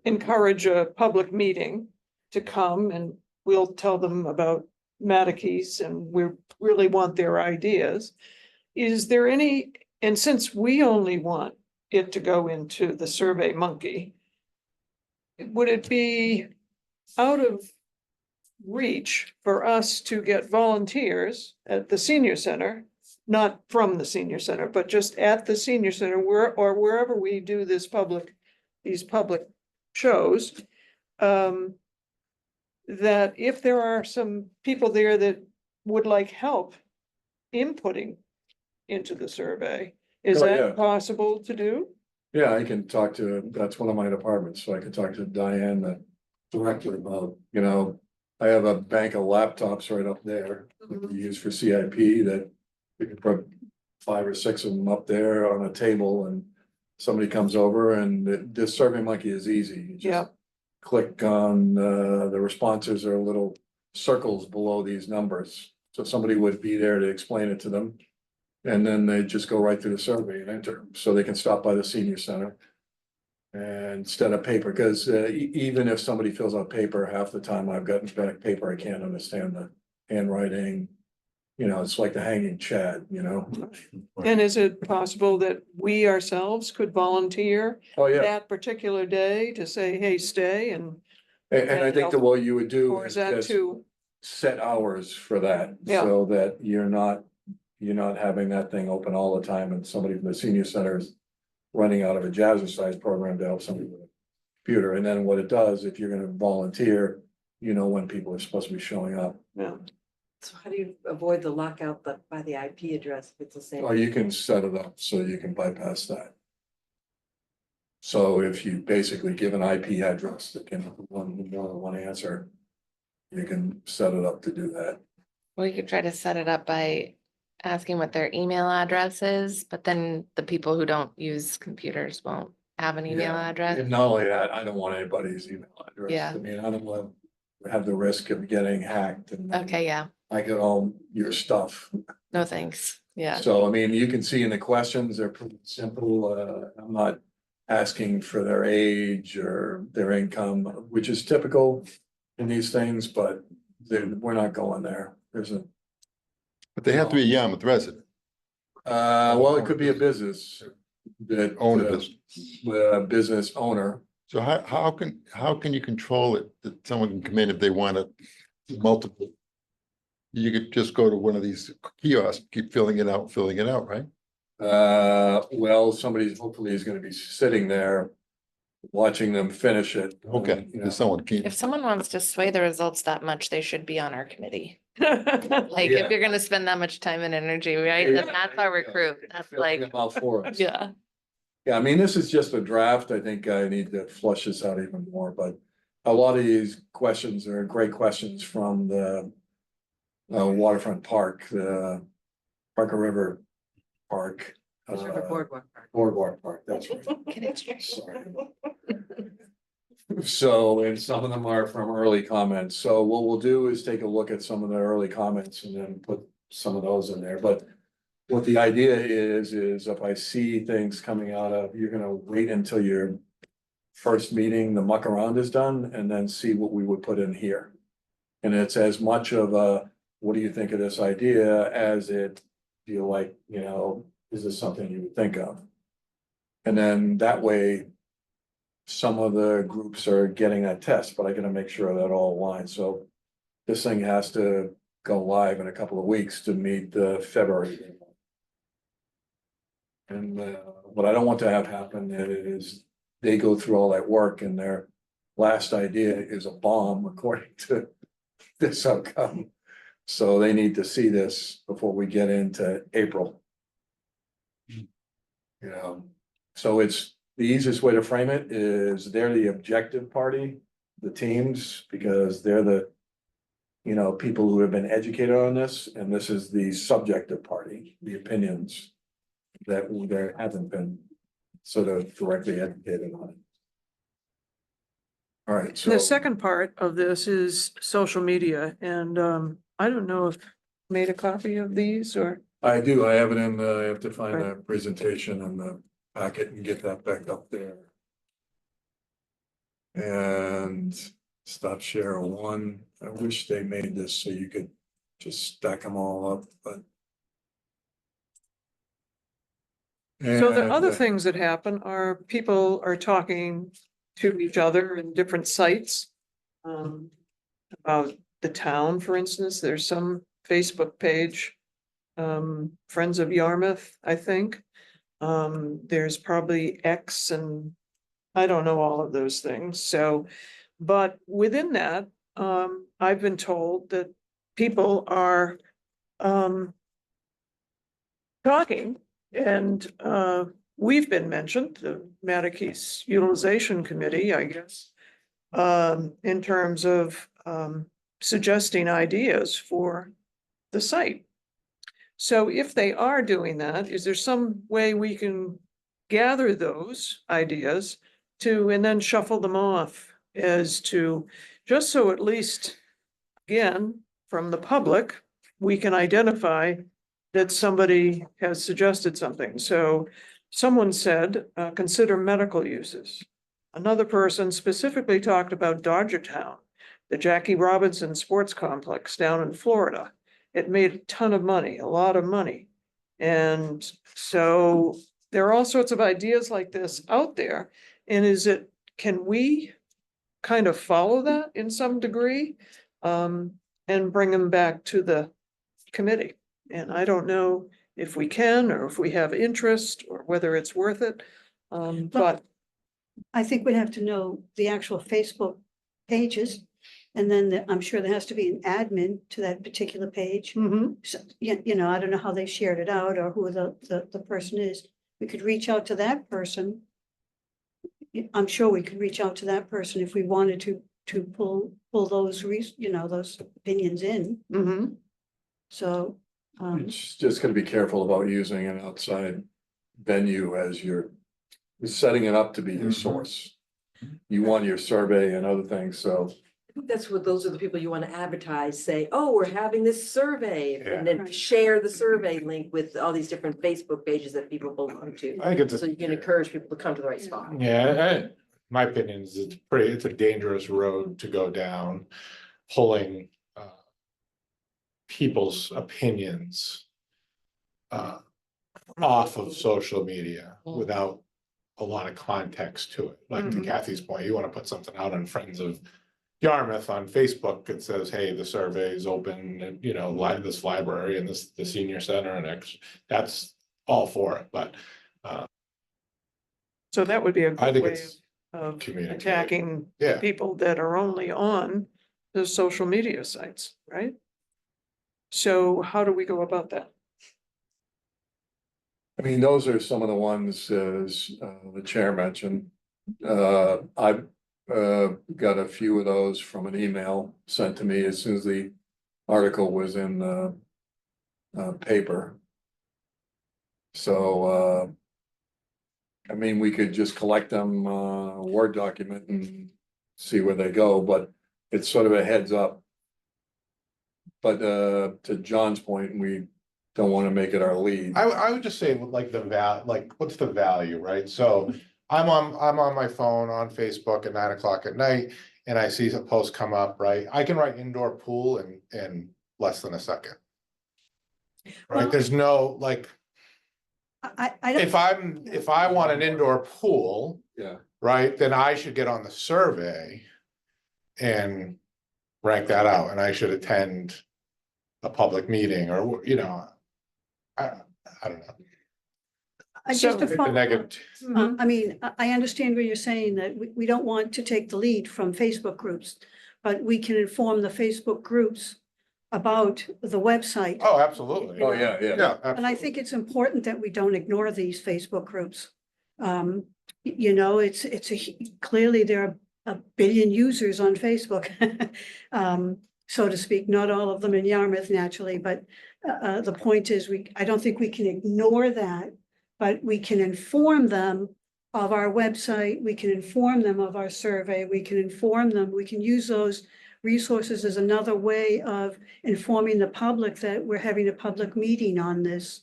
encourage a public meeting to come, and we'll tell them about Mattacheese and we really want their ideas. Is there any, and since we only want it to go into the Survey Monkey, would it be out of reach for us to get volunteers at the senior center? Not from the senior center, but just at the senior center, or wherever we do these public shows. That if there are some people there that would like help inputting into the survey, is Oh, yeah. that possible to do? Yeah, I can talk to, that's one of my departments, so I can talk to Diane, the director, about, I have a bank of laptops right up there that we use for CIP that we can put 5 or 6 of them up there on a table, and somebody comes over, and this SurveyMonkey is easy. You just Yeah. click on, the responses are little circles below these numbers. So somebody would be there to explain it to them. And then they just go right through the survey and enter, so they can stop by the senior center. And instead of paper, because even if somebody fills out paper, half the time I've gotten back paper, I can't understand the handwriting. You know, it's like the hanging chad, you know? And is it possible that we ourselves could volunteer Oh, yeah, that particular day to say, hey, stay and, and I think that what you would do or is is that just too? set hours for that. Yeah. So that you're not having that thing open all the time and somebody from the senior center is running out of a jazzercise program to help somebody with a computer. And then what it does, if you're gonna volunteer, you know when people are supposed to be showing up. Yeah. So how do you avoid the lockout by the IP address if it's the same? Or you can set it up so you can bypass that. So if you basically give an IP address that can more than one answer, you can set it up to do that. Well, you could try to set it up by asking what their email address is, but then the people who don't use computers won't have an email Yeah. address. And not only that, I don't want anybody's email address. Yeah. I mean, I don't want to have the risk of getting hacked and then Okay, yeah, I get all your stuff. no thanks, yeah. So, I mean, you can see in the questions, they're pretty simple. I'm not asking for their age or their income, which is typical in these things, but we're not going there. There's a, But they have to be a Yarmouth resident, well, it could be a business that own a business. a business owner. So how can you control it that someone can come in if they want to multiple? You could just go to one of these kiosks, keep filling it out, right? Well, somebody hopefully is gonna be sitting there watching them finish it. Okay, You know. there's someone keen. If someone wants to sway the results that much, they should be on our committee. Like, Yeah. if you're gonna spend that much time and energy, right, then that's our recruit, that's Filling like, them out for us. yeah. Yeah, I mean, this is just a draft. I think I need to flush this out even more, but a lot of these questions are great questions from the waterfront park, the Parker River Park. It's River Boardwalk Park. Boardwalk Park, that's right. Get it straight. Sorry. So, and some of them are from early comments. So what we'll do is take a look at some of the early comments and then put some of those in there. But what the idea is if I see things coming out of, you're gonna wait until your first meeting, the muck around is done, and then see what we would put in here. And it's as much of a, what do you think of this idea, as it, do you like, you know, is this something you would think of? And then that way, some of the groups are getting that test, but I gotta make sure that all aligns. So this thing has to go live in a couple of weeks to meet the February deadline. And what I don't want to have happen is they go through all that work and their last idea is a bomb according to this outcome. So they need to see this before we get into April. You know, so it's the easiest way to frame it is they're the objective party, the teams, because they're the, you know, people who have been educated on this, and this is the subjective party, the opinions that there haven't been sort of directly educated on it. All right, so. The second part of this is social media, and I don't know if you made a copy of these or. I do, I have it in, I have to find Right. the presentation and the packet and get that back up there. And stop share one, I wish they made this so you could just stack them all up, but. So the other And, things that happen are people are talking to each other in different sites. About the town, for instance, there's some Facebook page. Friends of Yarmouth, I think. There's probably X and I don't know all of those things, so. But within that, I've been told that people are talking. And we've been mentioned, the Mattacheese Utilization Committee, I guess. In terms of suggesting ideas for the site. So if they are doing that, is there some way we can gather those ideas to, and then shuffle them off as to, just so at least, again, from the public, we can identify that somebody has suggested something. So someone said, consider medical uses. Another person specifically talked about Dodgertown, the Jackie Robinson Sports Complex down in Florida. It made a ton of money, a lot of money. And so there are all sorts of ideas like this out there. And can we kind of follow that in some degree? And bring them back to the committee? And I don't know if we can, or if we have interest, or whether it's worth it. But I think we'd have to know the actual Facebook pages. And then I'm sure there has to be an admin to that particular page. mhm, So, you know, I don't know how they shared it out or who the person is. We could reach out to that person. I'm sure we could reach out to that person if we wanted to pull those, those opinions in. mhm. So, It's just gonna be careful about using an outside venue as you're setting it up to be your Mhm. source. You want your survey and other things, so I think that's what, those are the people you want to advertise, say, oh, we're having this survey, and then Right. share the survey link with all these different Facebook pages that people belong to. I think it's, So you can encourage people to come to the right spot. my opinion is it's a dangerous road to go down, pulling people's opinions off of social media without a lot of context to it. Like to Mhm. Kathy's point, you want to put something out on Friends of Yarmouth on Facebook that says, hey, the survey is open, and this library and the senior center and that's all for it, but So that would be a I good think way it's of communicate. attacking Yeah. people that are only on the social media sites, right? So how do we go about that? I mean, those are some of the ones, as the chair mentioned. I've got a few of those from an email sent to me as soon as the article was in the paper. So, I mean, we could just collect them, a Word document and see where they go, but it's sort of a heads up. But to John's point, we don't want to make it our lead. I would just say like what's the value, right? So I'm on my phone on Facebook at 9 o'clock at night and I see a post come up, right? I can write indoor pool in less than a second. Right? Well- There's no like, I don't, if I want an indoor pool, Yeah, right, then I should get on the survey and rank that out and I should attend a public meeting or, I don't know. just So- to I think the follow up. negative, I mean, I understand what you're saying, that we don't want to take the lead from Facebook groups, but we can inform the Facebook groups about the website. oh, absolutely. oh, yeah, yeah. Yeah. And I think it's important that we don't ignore these Facebook groups. Clearly there are a billion users on Facebook. So to speak, not all of them in Yarmouth naturally, but the point is I don't think we can ignore that. But we can inform them of our website, we can inform them of our survey, we can inform them, we can use those resources as another way of informing the public that we're having a public meeting on this.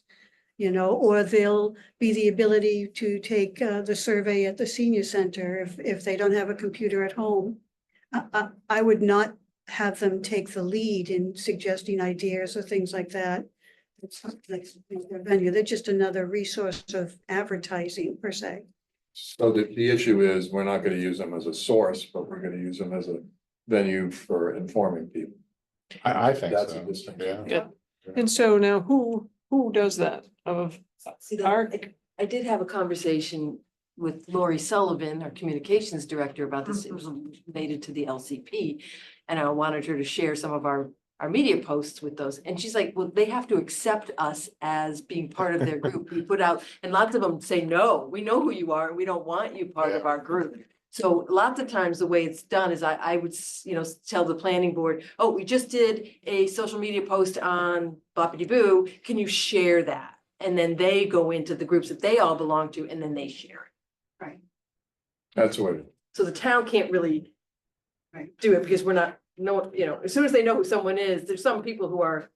Or there'll be the ability to take the survey at the senior center if they don't have a computer at home. I would not have them take the lead in suggesting ideas or things like that. It's not like their venue, they're just another resource of advertising per se. So the issue is, we're not gonna use them as a source, but we're gonna use them as a venue for informing people. I think That's a so, distinction. yeah. And so now who does that of See, our, I did have a conversation with Lori Sullivan, our communications director, about this. It was related to the LCP. And I wanted her to share some of our media posts with those. And she's like, well, they have to accept us as being part of their group. We put out, and lots of them say, no, we know who you are, and we don't want you part of our group. So lots of times the way it's done is I would, tell the planning board, oh, we just did a social media post on Boppity Boo. Can you share that? And then they go into the groups that they all belong to, and then they share it. That's what, So the town can't really do it because we're not, as soon as they know who someone is, there's some people who are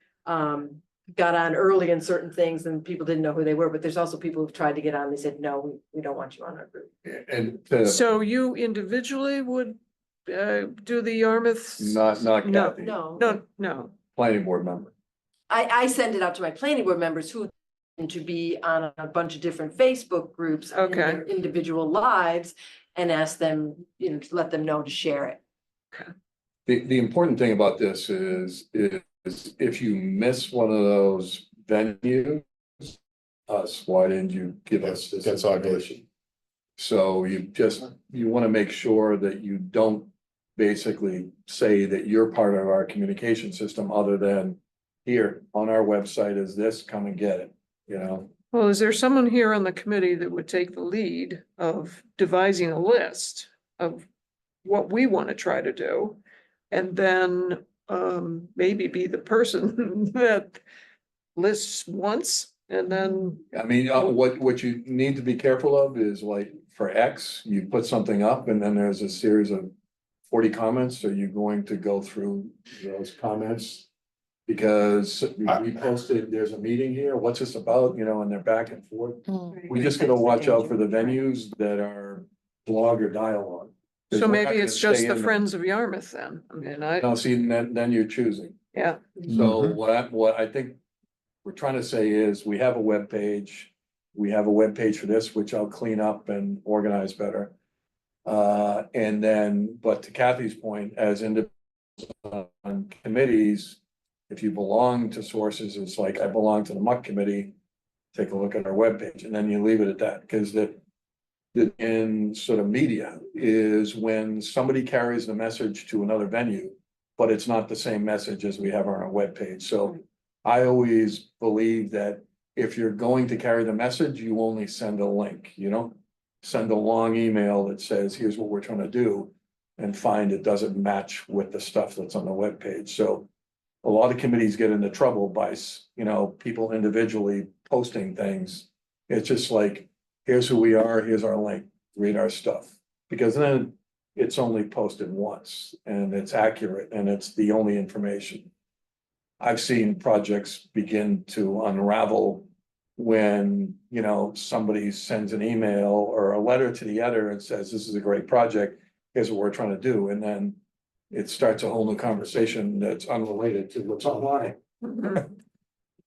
got on early in certain things and people didn't know who they were, but there's also people who've tried to get on, they said, no, we don't want you on our group. And So you individually would do the Yarmouth? not No, Kathy, no. planning board member. I send it out to my planning board members who to be on a bunch of different Facebook groups in Okay. their individual lives and ask them, you know, to let them know to share it. The important thing about this is if you miss one of those venues, why didn't you give us this That's all good. information? So you want to make sure that you don't basically say that you're part of our communication system other than here on our website is this, come and get it, you know? Well, is there someone here on the committee that would take the lead of devising a list of what we want to try to do? And then maybe be the person that lists once and then, I mean, what you need to be careful of is like for X, you put something up and then there's a series of 40 comments. Are you going to go through those comments? Because we posted, there's a meeting here, what's this about, you know, and they're back and forth. Mm. We just gotta watch out for the venues that are blog or dialogue. 'Cause so we're maybe not gonna it's just stay the in there. Friends of Yarmouth then. I mean, No, see, then you're choosing. yeah. So Mhm. what I think we're trying to say is we have a web page. We have a web page for this, which I'll clean up and organize better. And then, but to Kathy's point, as individuals on committees, if you belong to sources, it's like I belong to the MUC committee. Take a look at our webpage and then you leave it at that, because the in sort of media is when somebody carries the message to another venue, but it's not the same message as we have on our webpage. So I always believe that if you're going to carry the message, you only send a link, you don't send a long email that says, here's what we're trying to do, and find it doesn't match with the stuff that's on the webpage. So a lot of committees get into trouble by, you know, people individually posting things. It's just like, here's who we are, here's our link, read our stuff. Because then it's only posted once and it's accurate and it's the only information. I've seen projects begin to unravel when, you know, somebody sends an email or a letter to the editor and says, this is a great project, here's what we're trying to do. And then it starts a whole new conversation that's unrelated to what's online. Mhm.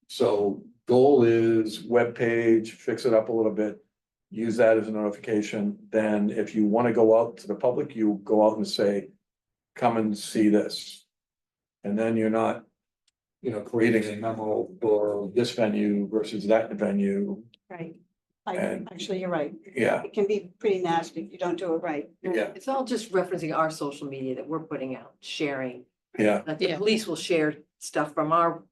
So goal is webpage, fix it up a little bit, use that as a notification. Then if you want to go out to the public, you go out and say, come and see this. And then you're not, you know, creating a memo for this venue versus that venue. Right. And- Actually, you're right. Yeah, It can be pretty nasty if you don't do it right. yeah, It's all just referencing our social media that we're putting out, sharing. yeah. Like the Yeah. police will share stuff from our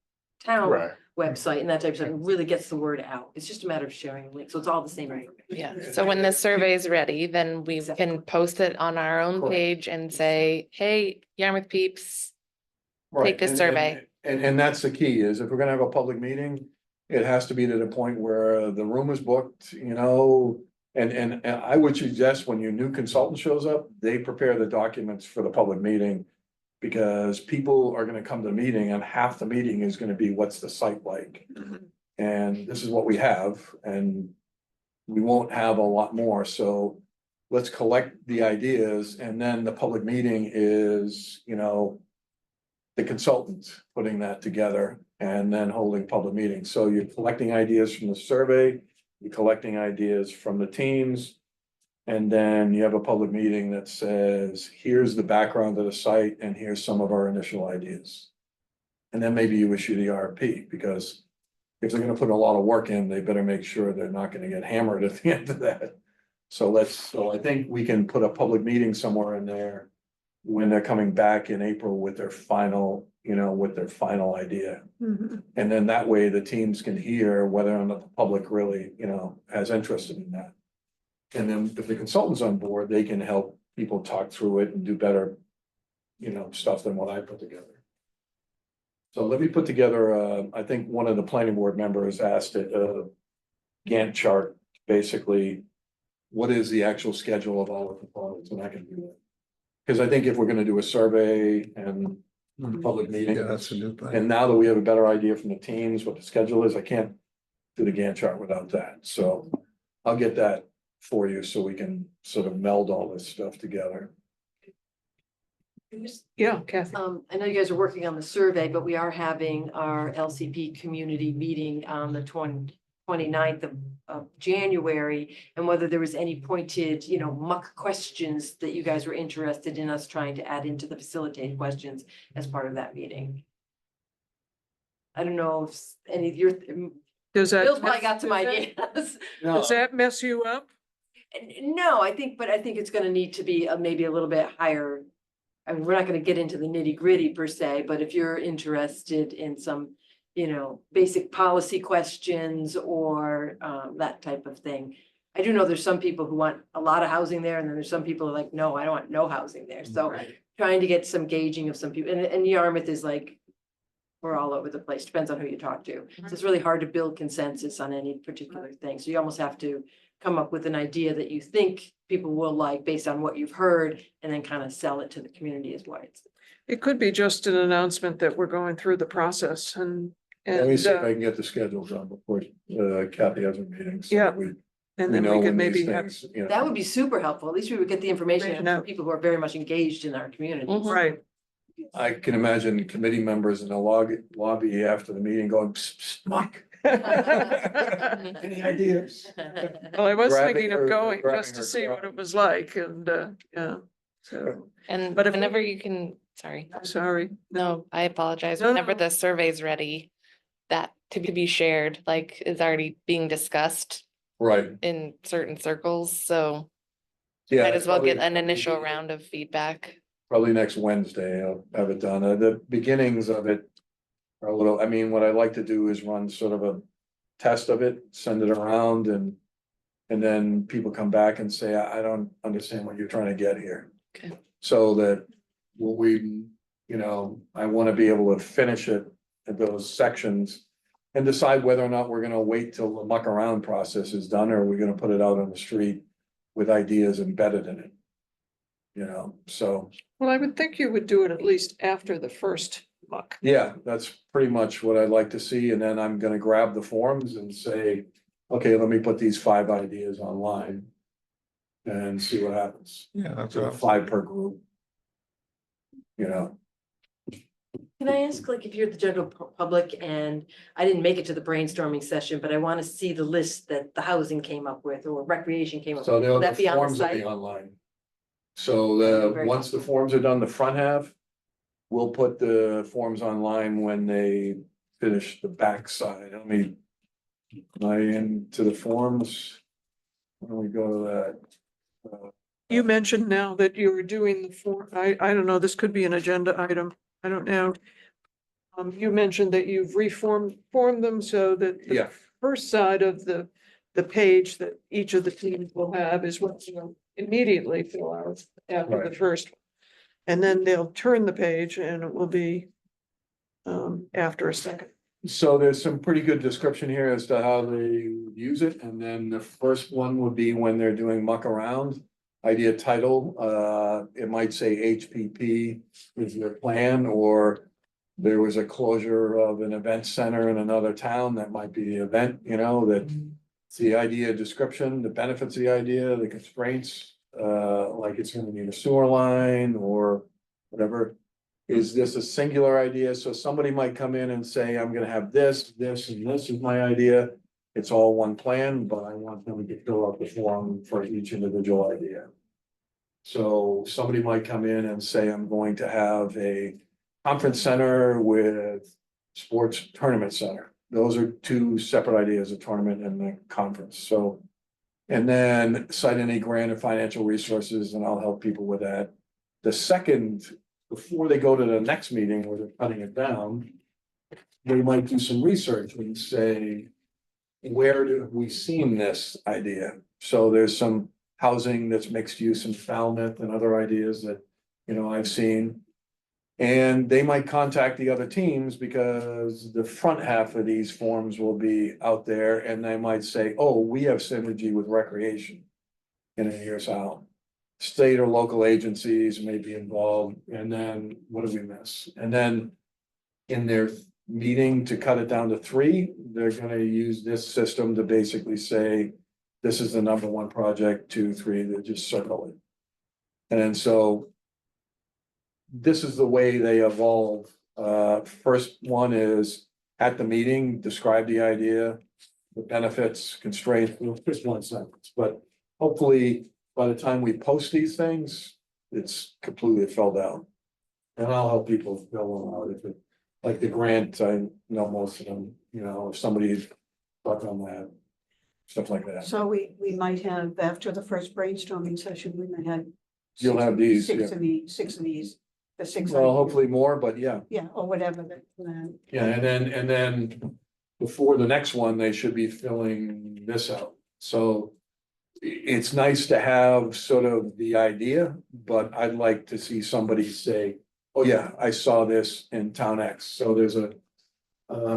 town Right. website and that type of stuff. It really gets the word out. It's just a matter of sharing a link. So it's all the same information. Yeah, so when the survey is ready, then we can post it on our own Correct. page and say, hey, Yarmouth peeps, Right, this and- survey. And that's the key, is if we're gonna have a public meeting, it has to be to the point where the room is booked, you know. And I would suggest when your new consultant shows up, they prepare the documents for the public meeting. Because people are gonna come to the meeting and half the meeting is gonna be, what's the site like? And this is what we have, and we won't have a lot more, so let's collect the ideas, and then the public meeting is, you know, the consultant putting that together and then holding public meetings. So you're collecting ideas from the survey, you're collecting ideas from the teams. And then you have a public meeting that says, here's the background of the site and here's some of our initial ideas. And then maybe you issue the RFP, because if they're gonna put a lot of work in, they better make sure they're not gonna get hammered at the end of that. So I think we can put a public meeting somewhere in there when they're coming back in April with their final, you know, with their final idea. Mhm. And then that way the teams can hear whether or not the public really, you know, has interest in that. And then if the consultant's on board, they can help people talk through it and do better, you know, stuff than what I put together. So let me put together, I think one of the planning board members asked it, Gantt chart, basically. What is the actual schedule of all the components, and I can do that. Because I think if we're gonna do a survey and public meeting. Yeah, that's a new thing. And now that we have a better idea from the teams, what the schedule is, I can't do the Gantt chart without that. So I'll get that for you so we can sort of meld all this stuff together. Yeah, Kathy. I know you guys are working on the survey, but we are having our LCP community meeting on the 29th of January. And whether there was any pointed, muck questions that you guys were interested in us trying to add into the facilitated questions as part of that meeting. I don't know if any of your, Does that? Bill's probably got some does that- ideas. Does that mess you up? No, I think it's gonna need to be maybe a little bit higher. I mean, we're not gonna get into the nitty gritty per se, but if you're interested in some, basic policy questions or that type of thing. I do know there's some people who want a lot of housing there, and then there's some people who are like, no, I don't want no housing there. So trying to get some gauging of some people, and Yarmouth is like, we're all over the place, depends on who you talk to. So it's really hard to build consensus on any particular thing. So you almost have to come up with an idea that you think people will like based on what you've heard, and then kind of sell it to the community as well. It could be just an announcement that we're going through the process and. Let me see if And, I can get the schedule done before Kathy has her meeting. so Yeah. we and we then know we when can maybe these have, things, That would be super helpful. At least we would get the information Right, from no. people who are very much engaged in our community. Mhm. right, I can imagine committee members in the lobby after the meeting going, psst, psst, Mike. Any ideas? well, I was Grabbing thinking her- of going grabbing just to her see what crotch. it was like and, yeah, so, And But if we- whenever you can, sorry, I'm sorry. no, I apologize. No, Whenever no. the survey's ready, that to be shared, like is already being discussed Right, in certain circles, so yeah. might as well get an probably- initial round of feedback. Probably next Wednesday, I'll have it done. The beginnings of it are a little, I mean, what I like to do is run sort of a test of it, send it around and then people come back and say, I don't understand what you're trying to get here. Okay. So that when we, I want to be able to finish it at those sections and decide whether or not we're going to wait till the muck around process is done, or we're going to put it out on the street with ideas embedded in it. So. Well, I would think you would do it at least after the first muck. Yeah, that's pretty much what I'd like to see, and then I'm gonna grab the forms and say, okay, let me put these 5 ideas online. And see what happens, Yeah, that's so what 5 per group. Can I ask, like, if you're the general public and I didn't make it to the brainstorming session, but I want to see the list that the housing came up with or recreation came up So with, will that the be on the forms will be site? online. So Very once the forms are done, the front half, we'll put the forms online when they finish the back side. Let me. Into the forms. When we go to that. You mentioned now that you were doing the form, I don't know, this could be an agenda item, I don't know. You mentioned that you've formed them so that the Yeah. first side of the page that each of the teams will have is what you'll immediately fill out after the Right. first. And then they'll turn the page and it will be after a second. So there's some pretty good description here as to how they use it, and then the first one would be when they're doing muck around. Idea title, it might say HPP is their plan, or there was a closure of an event center in another town, that might be the event, that. It's the idea description, the benefits of the idea, the constraints, like it's gonna need a sewer line or whatever. Is this a singular idea? So somebody might come in and say, I'm gonna have this, this, and this is my idea. It's all one plan, but I want them to fill out the form for each individual idea. So somebody might come in and say, I'm going to have a conference center with sports tournament center. Those are 2 separate ideas, a tournament and the conference, so. And then cite any grant or financial resources, and I'll help people with that. The second, before they go to the next meeting where they're cutting it down, they might do some research and say, where have we seen this idea? So there's some housing that's mixed use in Falmouth and other ideas that, I've seen. And they might contact the other teams because the front half of these forms will be out there, and they might say, oh, we have synergy with recreation in a year's out. state or local agencies may be involved, and then what do we miss? And then in their meeting to cut it down to 3, they're gonna use this system to basically say, this is the number 1 project, 2, 3, they just circle it. And so this is the way they evolve. First one is at the meeting, describe the idea, the benefits, constraints, just 1 sentence, but hopefully by the time we post these things, it's completely filled out. And I'll help people fill them out if it, like the grant, I know most of them, you know, if somebody's stuck on that, stuff like that. So we might have, after the first brainstorming session, we might have. You'll have these, Six yeah. of these, 6 of these, the 6. Well, hopefully more, but yeah. Yeah, or whatever, Yeah, and then before the next one, they should be filling this out. So it's nice to have sort of the idea, but I'd like to see somebody say, oh yeah, I saw this in town X. So there's a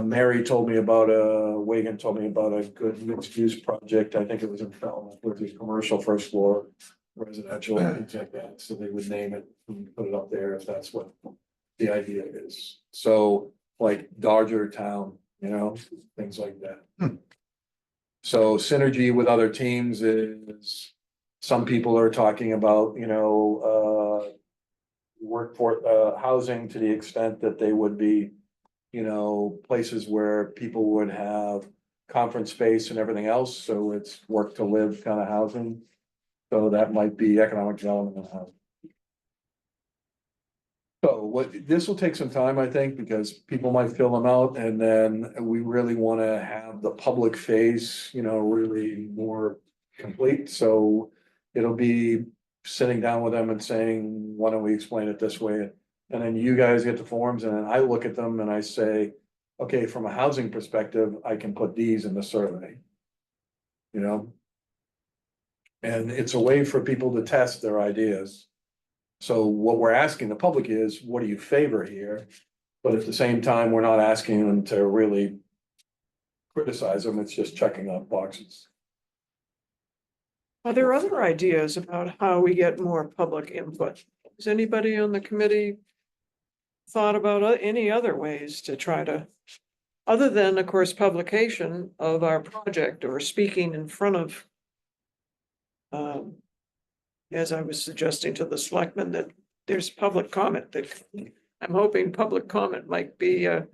Mary told me about Wagan told me about a good mixed use project. I think it was in Falmouth, which is commercial first floor, residential, things like that. So they would name it and put it up there if that's what the idea is. So like Dodger Town, you know, things like that. So synergy with other teams is, some people are talking about, you know, workforce, housing to the extent that they would be, you know, places where people would have conference space and everything else. So it's work to live kind of housing. So that might be economic development and housing. So this will take some time, I think, because people might fill them out, and then we really want to have the public phase, you know, really more complete. So it'll be sitting down with them and saying, why don't we explain it this way? And then you guys get the forms, and then I look at them and I say, okay, from a housing perspective, I can put these in the survey. You know? And it's a way for people to test their ideas. So what we're asking the public is, what do you favor here? But at the same time, we're not asking them to really criticize them, it's just checking off boxes. Are there other ideas about how we get more public input? Has anybody on the committee thought about any other ways to try to, other than, of course, publication of our project or speaking in front of, as I was suggesting to the selectmen, that there's public comment that I'm hoping public comment might be a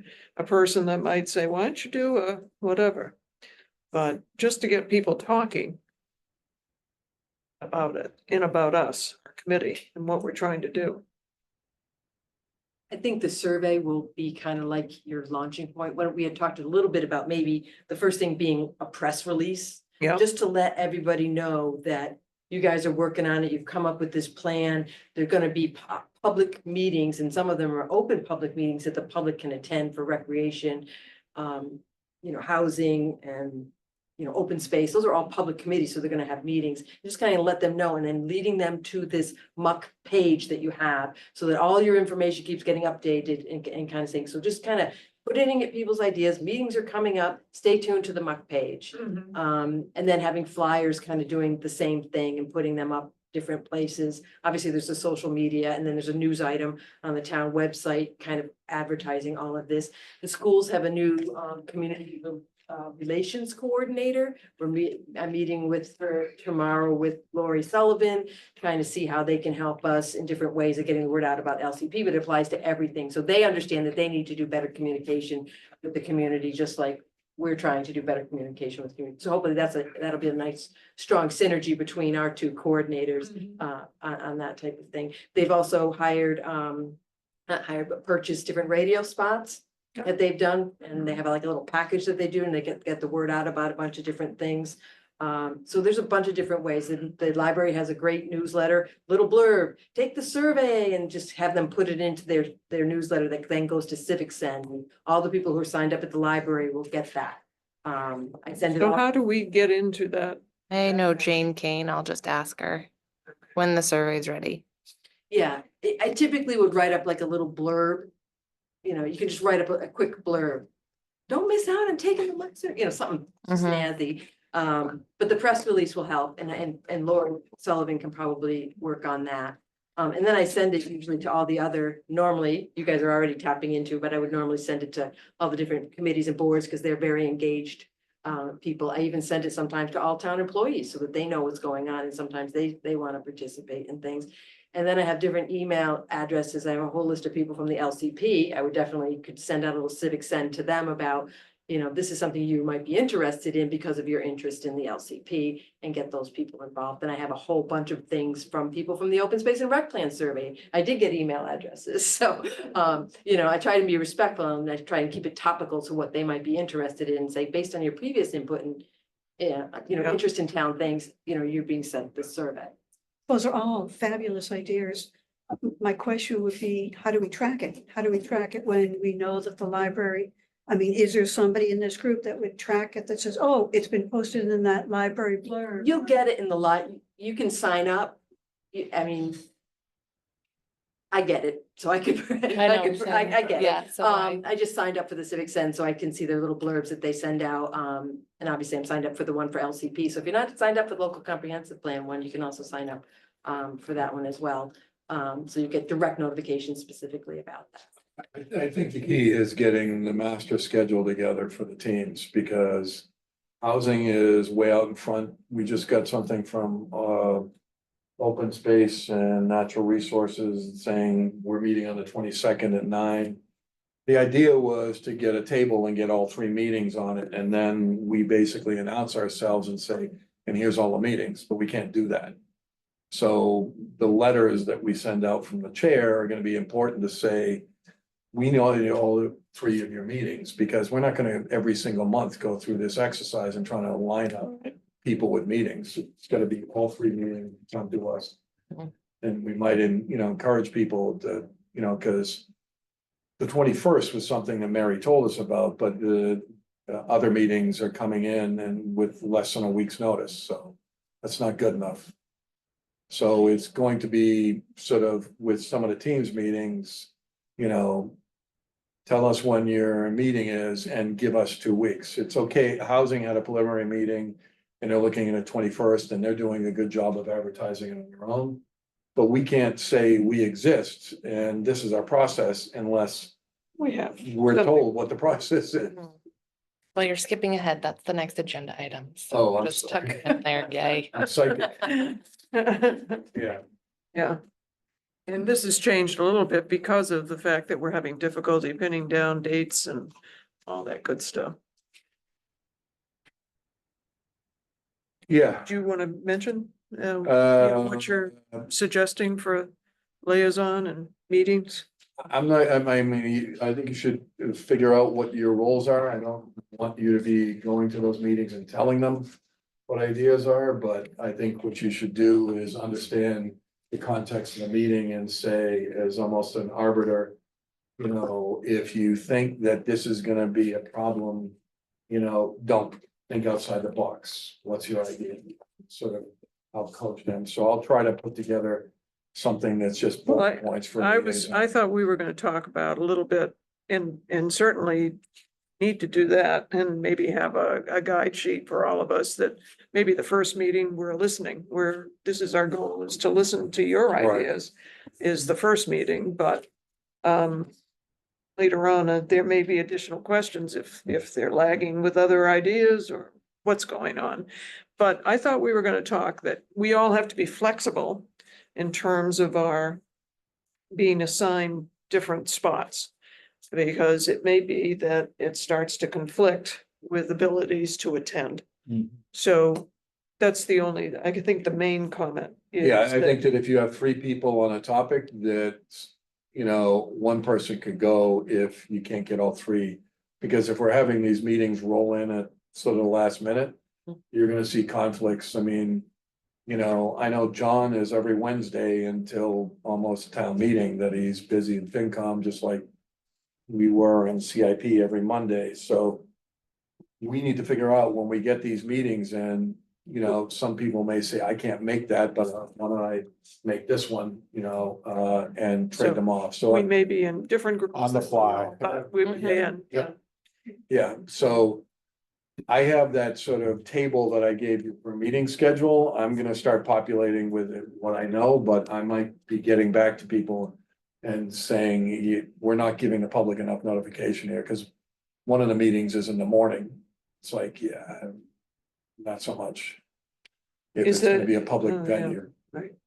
person that might say, why don't you do a whatever? But just to get people talking about it and about us, our committee, and what we're trying to do. I think the survey will be kind of like your launching point. When we had talked a little bit about maybe the first thing being a press release. Yeah. Just to let everybody know that you guys are working on it, you've come up with this plan. There are gonna be public meetings, and some of them are open public meetings that the public can attend for recreation. You know, housing and, you know, open space, those are all public committees, so they're gonna have meetings. Just kind of let them know, and then leading them to this muck page that you have, so that all your information keeps getting updated and kind of thing. So just kind of putting in people's ideas, meetings are coming up, stay tuned to the muck page. And then having flyers kind of doing the same thing and putting them up different places. Obviously, there's the social media, and then there's a news item on the town website, kind of advertising all of this. The schools have a new community relations coordinator. I'm meeting with her tomorrow with Lori Sullivan, trying to see how they can help us in different ways of getting the word out about LCP, but it applies to everything. So they understand that they need to do better communication with the community, just like we're trying to do better communication with community. So hopefully that'll be a nice, strong synergy between our two coordinators on that type of thing. They've also hired, not hired, but purchased different radio spots that they've done, and they have like a little package that they do, and they get the word out about a bunch of different things. So there's a bunch of different ways. The library has a great newsletter, little blurb, take the survey, and just have them put it into their newsletter that then goes to Civic Send. And all the people who are signed up at the library will get that. I send it So off. how do we get into that? I know Jane Kane, I'll just ask her when the survey's ready. Yeah, I typically would write up like a little blurb. You know, you can just write up a quick blurb. Don't miss out on taking the lecture, you know, something snazzy. But the press release will help, and Lauren Sullivan can probably work on that. And then I send it usually to all the other, normally, you guys are already tapping into, but I would normally send it to all the different committees and boards, because they're very engaged people. I even send it sometimes to all town employees so that they know what's going on, and sometimes they want to participate in things. And then I have different email addresses. I have a whole list of people from the LCP. I would definitely could send out a little civic send to them about, this is something you might be interested in because of your interest in the LCP, and get those people involved. And I have a whole bunch of things from people from the Open Space and Rec Plan Survey. I did get email addresses. So, I try to be respectful, and I try and keep it topical to what they might be interested in, and say, based on your previous input and, interest in town things, you're being sent this survey. Those are all fabulous ideas. My question would be, how do we track it? How do we track it when we know that the library, is there somebody in this group that would track it that says, oh, it's been posted in that library blurb? You'll get it in the you can sign up. I get it, so I could, I get it. Yeah, so I just signed up for the Civic Send, so I can see their little blurbs that they send out. And obviously I'm signed up for the one for LCP. So if you're not signed up for the local comprehensive plan one, you can also sign up for that one as well. So you get direct notifications specifically about that. I think the key is getting the master schedule together for the teams, because housing is way out in front. We just got something from Open Space and Natural Resources saying we're meeting on the 22nd at 9. The idea was to get a table and get all 3 meetings on it, and then we basically announce ourselves and say, and here's all the meetings, but we can't do that. So the letters that we send out from the chair are going to be important to say, we know all 3 of your meetings, because we're not going to every single month go through this exercise and trying to line up people with meetings. It's got to be all 3 meetings come to us. Mhm. And we might, encourage people to, because the 21st was something that Mary told us about, but the other meetings are coming in and with less than a week's notice. So that's not good enough. So it's going to be sort of with some of the teams meetings, tell us when your meeting is and give us 2 weeks. It's okay. Housing had a preliminary meeting and they're looking at the 21st, and they're doing a good job of advertising it on their own. But we can't say we exist and this is our process unless We have. we're told what the process is. Well, you're skipping ahead. That's the next agenda item. Oh, So I'm just sorry. tuck it in there, yay. I'm psychic. Yeah. Yeah. And this has changed a little bit because of the fact that we're having difficulty pinning down dates and all that good stuff. Yeah. Do you want to mention Uh, what you're suggesting for liaison and meetings? I'm not, I think you should figure out what your roles are. I don't want you to be going to those meetings and telling them what ideas are, but I think what you should do is understand the context of the meeting and say, as almost an arbiter, if you think that this is gonna be a problem, don't think outside the box. What's your idea? Sort of, I'll coach them. So I'll try to put together something that's just Well, bullet points for. I thought we were gonna talk about a little bit and certainly need to do that and maybe have a guide sheet for all of us that maybe the first meeting we're listening, this is our goal, is to listen to your Right. ideas, is the first meeting, but later on, there may be additional questions if they're lagging with other ideas or what's going on. But I thought we were gonna talk that we all have to be flexible in terms of our being assigned different spots. Because it may be that it starts to conflict with abilities to attend. Mhm. So that's the only, I think the main comment is. Yeah, I that- think that if you have 3 people on a topic that, one person could go if you can't get all 3. Because if we're having these meetings roll in at sort of the last minute, you're gonna see conflicts. I know John is every Wednesday until almost town meeting that he's busy in FinCom, just like we were in CIP every Monday. So we need to figure out when we get these meetings and, some people may say, I can't make that, but why don't I make this one, and So trade them off. So, We may be in different groups. On the fly. But we can, Yep. yeah, so I have that sort of table that I gave you for meeting schedule. I'm gonna start populating with it what I know, but I might be getting back to people and saying, we're not giving the public enough notification here, because one of the meetings is in the morning. It's like, yeah, not so much. If Is it's gonna it- be a public oh, yeah. venue.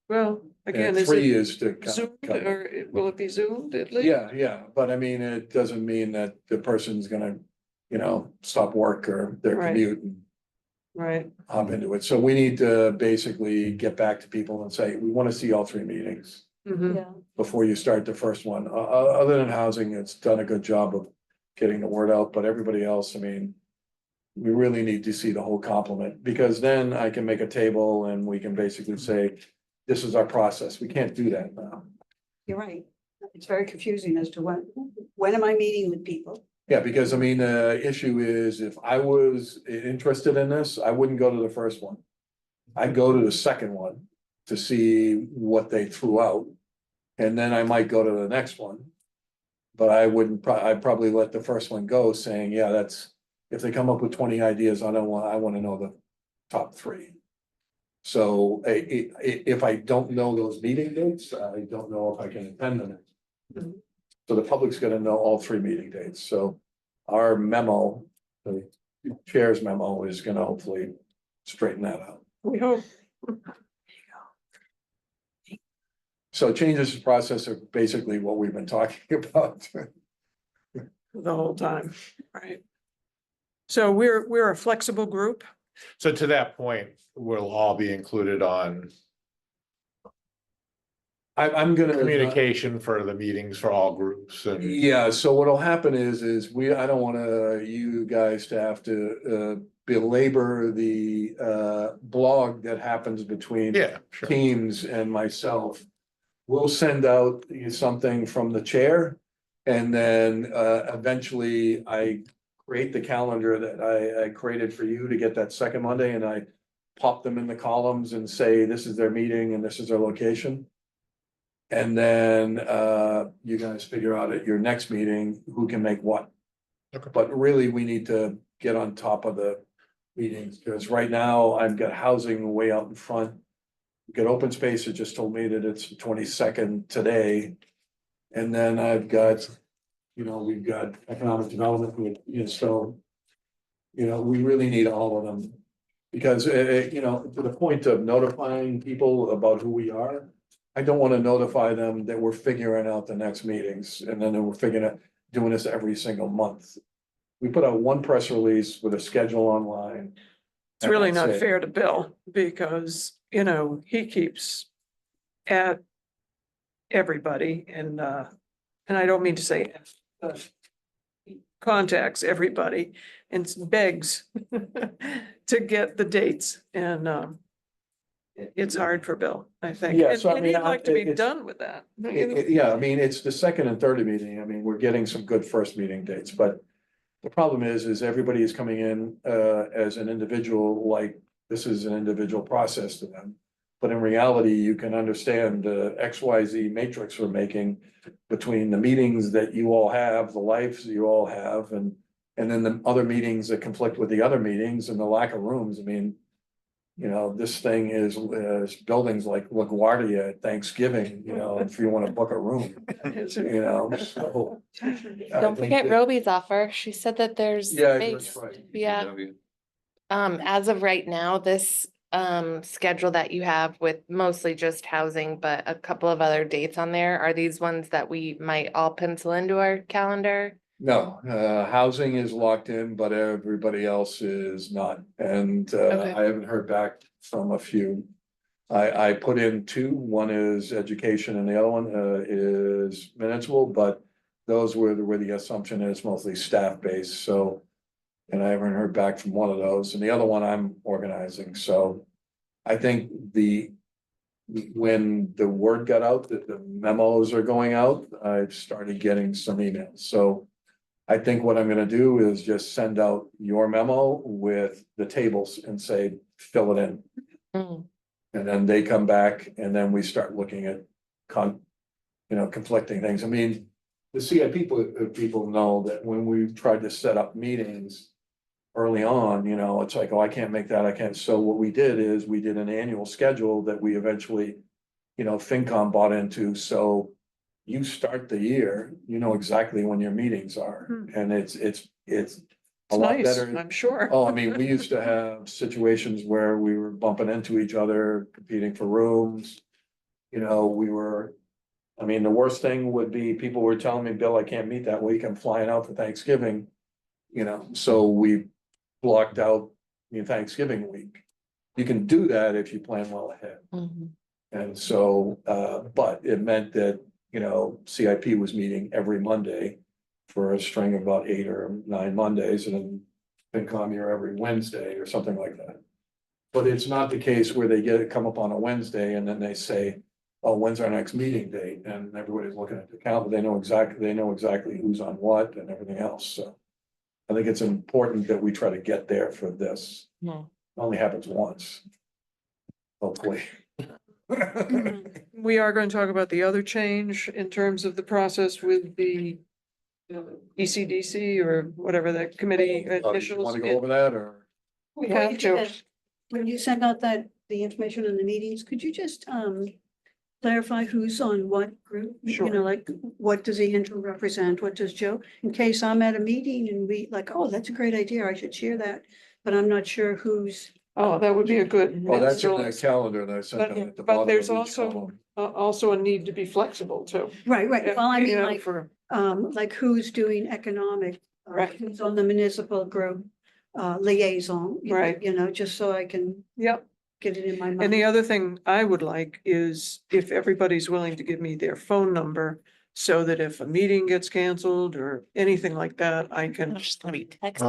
Well, again, And is three it is to Zoomed cover. or will it be Zoomed at least? Yeah, but I mean, it doesn't mean that the person's gonna, stop work or their Right. commute and Right, hop into it. So we need to basically get back to people and say, we want to see all three meetings mhm, Yeah, before you start the first one. Other than housing, it's done a good job of getting the word out, but everybody else, I mean, we really need to see the whole complement, because then I can make a table and we can basically say, this is our process. We can't do that now. you're right. It's very confusing as to when am I meeting with people? Yeah, because I mean, the issue is if I was interested in this, I wouldn't go to the first one. I'd go to the second one to see what they threw out. And then I might go to the next one. But I wouldn't, I'd probably let the first one go saying, yeah, if they come up with 20 ideas, I want to know the top three. So if I don't know those meeting dates, I don't know if I can attend them. Mhm. So the public's gonna know all three meeting dates, so our memo, the chair's memo is gonna hopefully straighten that out. we hope. So changes to process are basically what we've been talking about. The whole time, right? So we're a flexible group. So to that point, we'll all be included on I'm gonna. communication for the meetings for all groups and. Yeah, so what'll happen is I don't wanna, you guys to have to belabor the blog that happens between Yeah, sure. teams and myself. We'll send out something from the chair. And then eventually I create the calendar that I created for you to get that second Monday, and I pop them in the columns and say, this is their meeting and this is their location. And then you guys figure out at your next meeting who can make what. Okay. But really, we need to get on top of the meetings, because right now I've got housing way out in front. We've got open space that just told me that it's the 22nd today. And then I've got, we've got economic development, so. We really need all of them. Because, to the point of notifying people about who we are. I don't want to notify them that we're figuring out the next meetings, and then we're doing this every single month. We put out one press release with a schedule online. It's really and that's not it. fair to Bill because, he keeps at everybody and I don't mean to say but he contacts everybody and begs to get the dates and it's hard for Bill, I think. Yeah, And so I and mean, he'd like to be it's- done with that. Yeah, I mean, it's the second and third meeting. I mean, we're getting some good first meeting dates, but. The problem is everybody is coming in as an individual, like this is an individual process to them. But in reality, you can understand the XYZ matrix we're making between the meetings that you all have, the lives you all have, and then the other meetings that conflict with the other meetings and the lack of rooms. I mean, this thing is buildings like LaGuardia at Thanksgiving, if you want to book a room, so. I Don't think forget that- Roby's offer. She said that there's Yeah, space. that's right. Yeah, as of right now, this schedule that you have with mostly just housing, but a couple of other dates on there, are these ones that we might all pencil into our calendar? No, housing is locked in, but everybody else is not, and Okay. I haven't heard back from a few. I put in two, one is education and the other one is municipal, but those were where the assumption is mostly staff-based, so. And I haven't heard back from one of those, and the other one I'm organizing, so. I think when the word got out that the memos are going out, I've started getting some emails, so. I think what I'm gonna do is just send out your memo with the tables and say, fill it in. Mm, And then they come back and then we start looking at conflicting things. I mean, the CIP people know that when we tried to set up meetings. early on, it's like, oh, I can't make that, I can't. So what we did is we did an annual schedule that we eventually, FinCom bought into, so you start the year, you know exactly when your meetings are, and it's a It's lot nice, better. I'm sure. Oh, I mean, we used to have situations where we were bumping into each other, competing for rooms. The worst thing would be people were telling me, Bill, I can't meet that week. I'm flying out for Thanksgiving. So we blocked out Thanksgiving week. You can do that if you plan well ahead. Mhm. And so, but it meant that, CIP was meeting every Monday for a string of about 8 or 9 Mondays, and then FinCom you're every Wednesday or something like that. But it's not the case where they come up on a Wednesday and then they say, oh, when's our next meeting date? And everybody's looking at the calendar. They know exactly who's on what and everything else. So I think it's important that we try to get there for this. Hmm. It only happens once. Hopefully. We are going to talk about the other change in terms of the process with the ECDC or whatever that committee Want initials. to go over that or? We Before you have do to. that, when you send out the information on the meetings, could you just clarify who's on what group? Sure. Like, what does Andrew represent? What does Joe? In case I'm at a meeting and we like, oh, that's a great idea, I should share that, but I'm not sure who's. Oh, that would be a good. Oh, that's in master the list. calendar that I sent out at the But bottom. there's of each also, column. also a need to be flexible too. Right, well, I You mean, know, like, for, who's doing economic, Right. who's on the municipal group, liaison. Right. Just so I can yep. get it in my And mind. the other thing I would like is if everybody's willing to give me their phone number, so that if a meeting gets canceled or anything like that, I I'm can. just gonna be texting.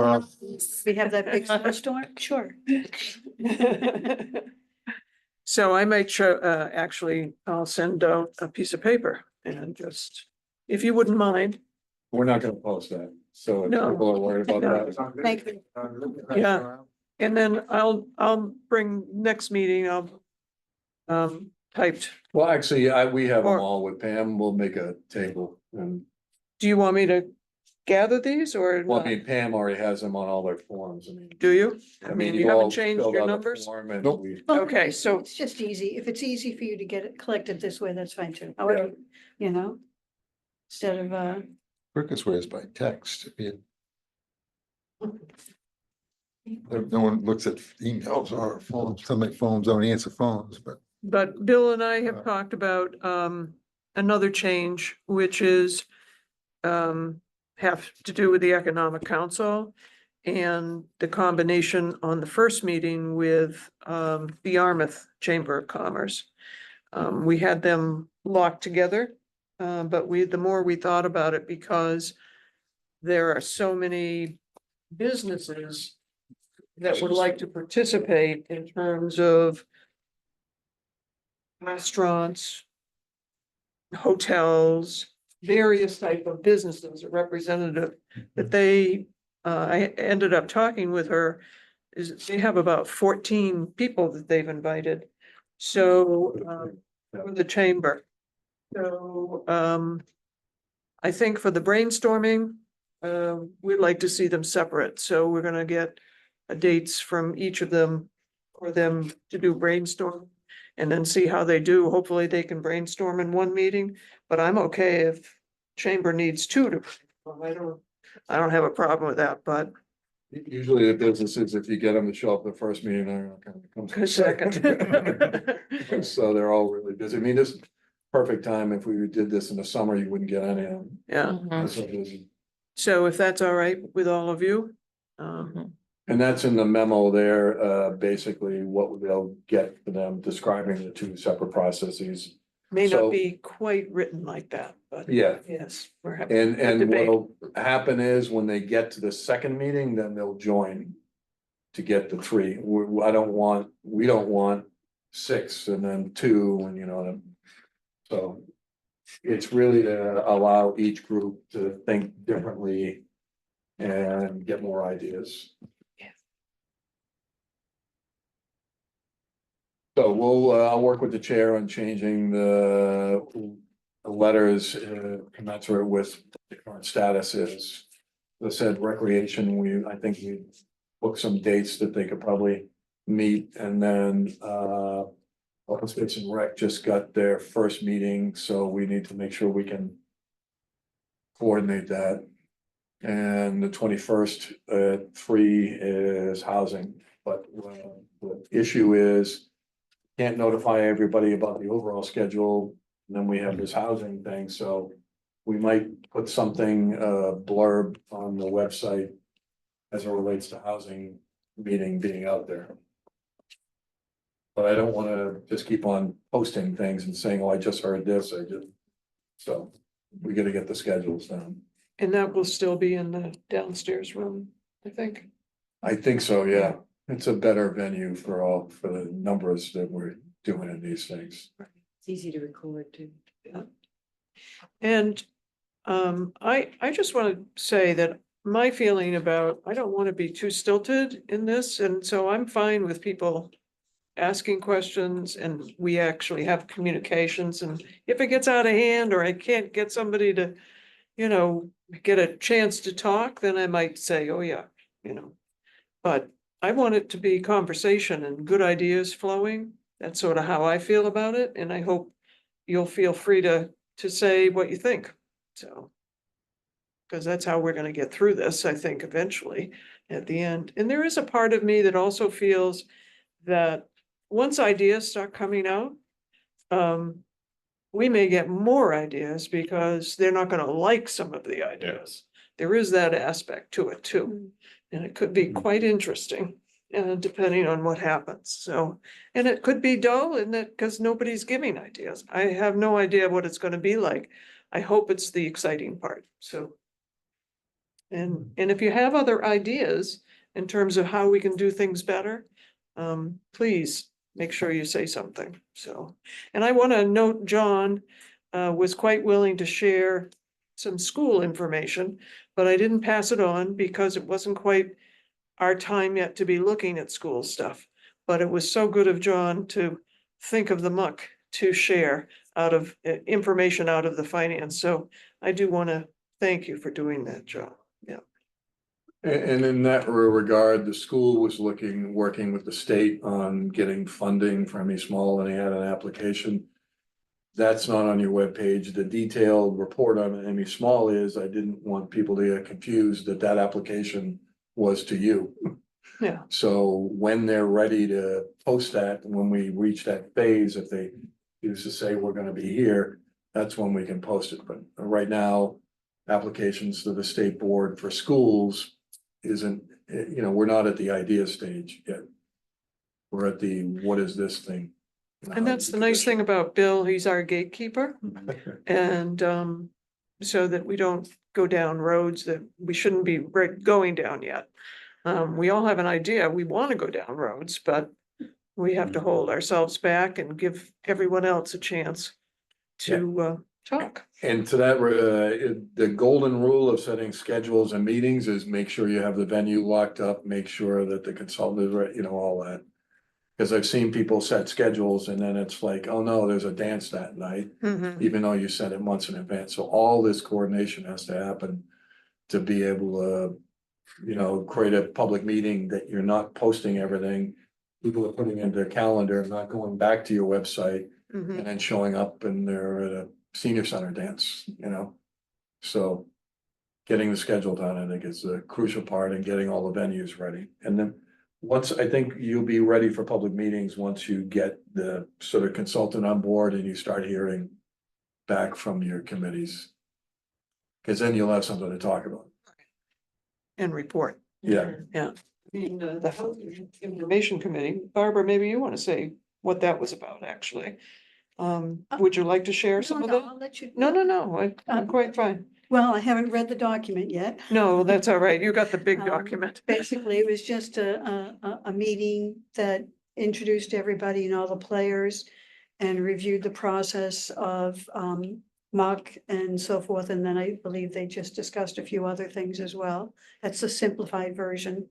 them. We have that big snowstorm, sure. So I might show, actually, I'll send out a piece of paper and just, if you wouldn't mind. We're not gonna post that, so if No. people are worried about No. that. Thank you. Yeah. And then I'll bring next meeting, typed. Well, actually, we have them Or- all with Pam. We'll make a table and, Do you want me to gather these or well, I not? mean, Pam already has them on all their forms. Do you? I mean, you all haven't changed filled your out a numbers? form and Nope. we- Okay, so- It's just easy. If it's easy for you to get it collected this way, that's fine too. However, instead of, Quickest way is by text. No one looks at emails or phones. Some phones don't answer phones, but But Bill and I have talked about another change, which is have to do with the Economic Council and the combination on the first meeting with the Yarmouth Chamber of Commerce. We had them locked together, but the more we thought about it, because there are so many businesses that would like to participate in terms of restaurants, hotels, various type of businesses, a representative that I ended up talking with her, is they have about 14 people that they've invited. So, for the chamber. So, I think for the brainstorming, we'd like to see them separate. So we're gonna get dates from each of them for them to do brainstorm. And then see how they do. Hopefully they can brainstorm in one meeting, but I'm okay if chamber needs two to. I don't have a problem with that, but Usually the businesses, if you get them to show up the first meeting, they're not gonna come to the second. So they're all really busy. I mean, this is perfect time. If we did this in the summer, you wouldn't get any of them. Yeah, Mhm. They're so busy. so if that's all right with all of you. And that's in the memo there, basically what they'll get for them describing the two separate processes. May So- not be quite written like that, but. Yeah, Yes, we're having. and debate. what'll happen is when they get to the second meeting, then they'll join to get the three. We don't want 6 and then 2 and so it's really to allow each group to think differently and get more ideas. So I'll work with the chair on changing the letters commensurate with the current status is. As I said, recreation, I think we book some dates that they could probably meet, and then, Open Space and Rec just got their first meeting, so we need to make sure we can coordinate that. And the 21st at 3 is housing, but the issue is can't notify everybody about the overall schedule, and then we have this housing thing, so we might put something, blurb on the website as it relates to housing meeting being out there. But I don't wanna just keep on posting things and saying, oh, I just heard this, so we gotta get the schedules done. And that will still be in the downstairs room, I think. I think so, yeah. It's a better venue for the numbers that we're doing in these things. It's easy to record too. And I just want to say that my feeling about, I don't want to be too stilted in this, and so I'm fine with people asking questions, and we actually have communications, and if it gets out of hand or I can't get somebody to, get a chance to talk, then I might say, oh yeah, But I want it to be conversation and good ideas flowing. That's sort of how I feel about it, and I hope you'll feel free to say what you think, so. Because that's how we're gonna get through this, I think, eventually, at the end. And there is a part of me that also feels that once ideas start coming out, we may get more ideas because they're not gonna like some of the ideas. There is that aspect to it too, and it could be quite interesting, depending on what happens, so. And it could be dull in that, because nobody's giving ideas. I have no idea what it's gonna be like. I hope it's the exciting part, so. And if you have other ideas in terms of how we can do things better, please make sure you say something, so. And I want to note John was quite willing to share some school information, but I didn't pass it on because it wasn't quite our time yet to be looking at school stuff. But it was so good of John to think of the muck to share out of information out of the finance, so I do want to thank you for doing that, John. And in that regard, the school was working with the state on getting funding for ME Small, and they had an application. That's not on your webpage. The detailed report on ME Small is, I didn't want people to get confused that application was to you. Yeah. So when they're ready to post that, when we reach that phase, if they used to say we're gonna be here, that's when we can post it. But right now, applications to the state board for schools isn't, we're not at the idea stage yet. We're at the, what is this thing? And that's the nice thing about Bill, he's our gatekeeper, and so that we don't go down roads that we shouldn't be going down yet. We all have an idea, we want to go down roads, but we have to hold ourselves back and give everyone else a chance to talk. And to that, the golden rule of setting schedules and meetings is make sure you have the venue locked up, make sure that the consultant is right, all that. Cause I've seen people set schedules and then it's like, oh no, there's a dance that night, Mhm. even though you set it months in advance. So all this coordination has to happen to be able to, create a public meeting that you're not posting everything. People are putting in their calendar, not going back to your website Mhm. and then showing up and they're at a senior center dance, So getting the schedule done, I think, is the crucial part, and getting all the venues ready. And then I think you'll be ready for public meetings once you get the sort of consultant on board and you start hearing back from your committees. Cause then you'll have something to talk about. And report. Yeah. Yeah. The Health Information Committee, Barbara, maybe you want to say what that was about, actually. Would you like to share some of that? I'll let you. No, I'm quite fine. Well, I haven't read the document yet. No, that's all right. You got the big Um, document. Basically, it was just a meeting that introduced everybody and all the players and reviewed the process of muck and so forth. And then I believe they just discussed a few other things as well. That's a simplified version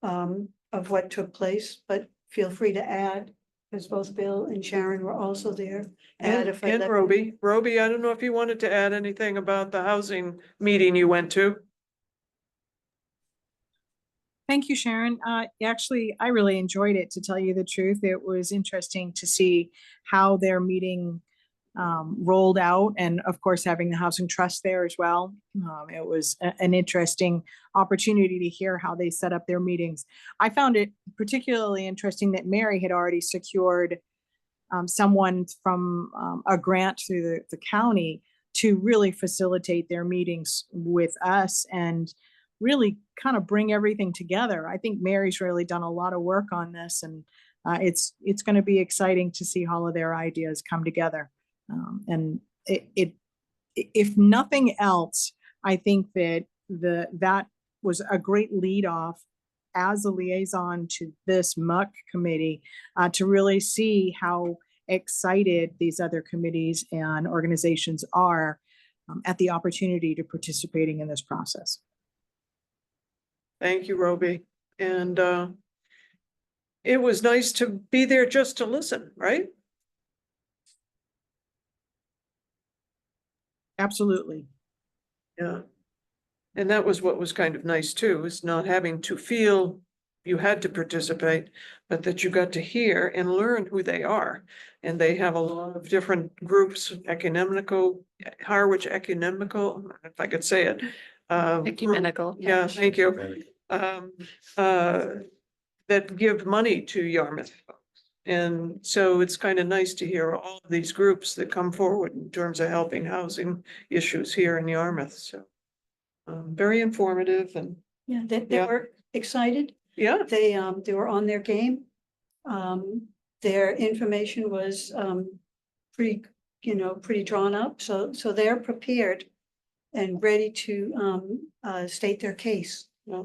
of what took place, but feel free to add, because both Bill and Sharon were also there. Add if I And left Roby, I don't know if you wanted to add anything about the housing meeting you went to. Thank you, Sharon. Actually, I really enjoyed it, to tell you the truth. It was interesting to see how their meeting rolled out, and of course, having the Housing Trust there as well. It was an interesting opportunity to hear how they set up their meetings. I found it particularly interesting that Mary had already secured someone from a grant through the county to really facilitate their meetings with us and really kind of bring everything together. I think Mary's really done a lot of work on this, and it's going to be exciting to see all of their ideas come together. And if nothing else, I think that that was a great lead off as a liaison to this MUC committee, to really see how excited these other committees and organizations are at the opportunity to participating in this process. Thank you, Roby. And it was nice to be there just to listen, right? Absolutely. Yeah. And that was what was kind of nice too, is not having to feel you had to participate, but that you got to hear and learn who they are. And they have a lot of different groups, Harwich Ecumenical, if I could say it. Ecumenical. Yeah, thank you. That give money to Yarmouth folks. And so it's kind of nice to hear all of these groups that come forward in terms of helping housing issues here in Yarmouth. So very informative and Yeah, they Yeah. were excited. yeah, They were on their game. Their information was pretty, pretty drawn up, so they're prepared and ready to state their case Yeah.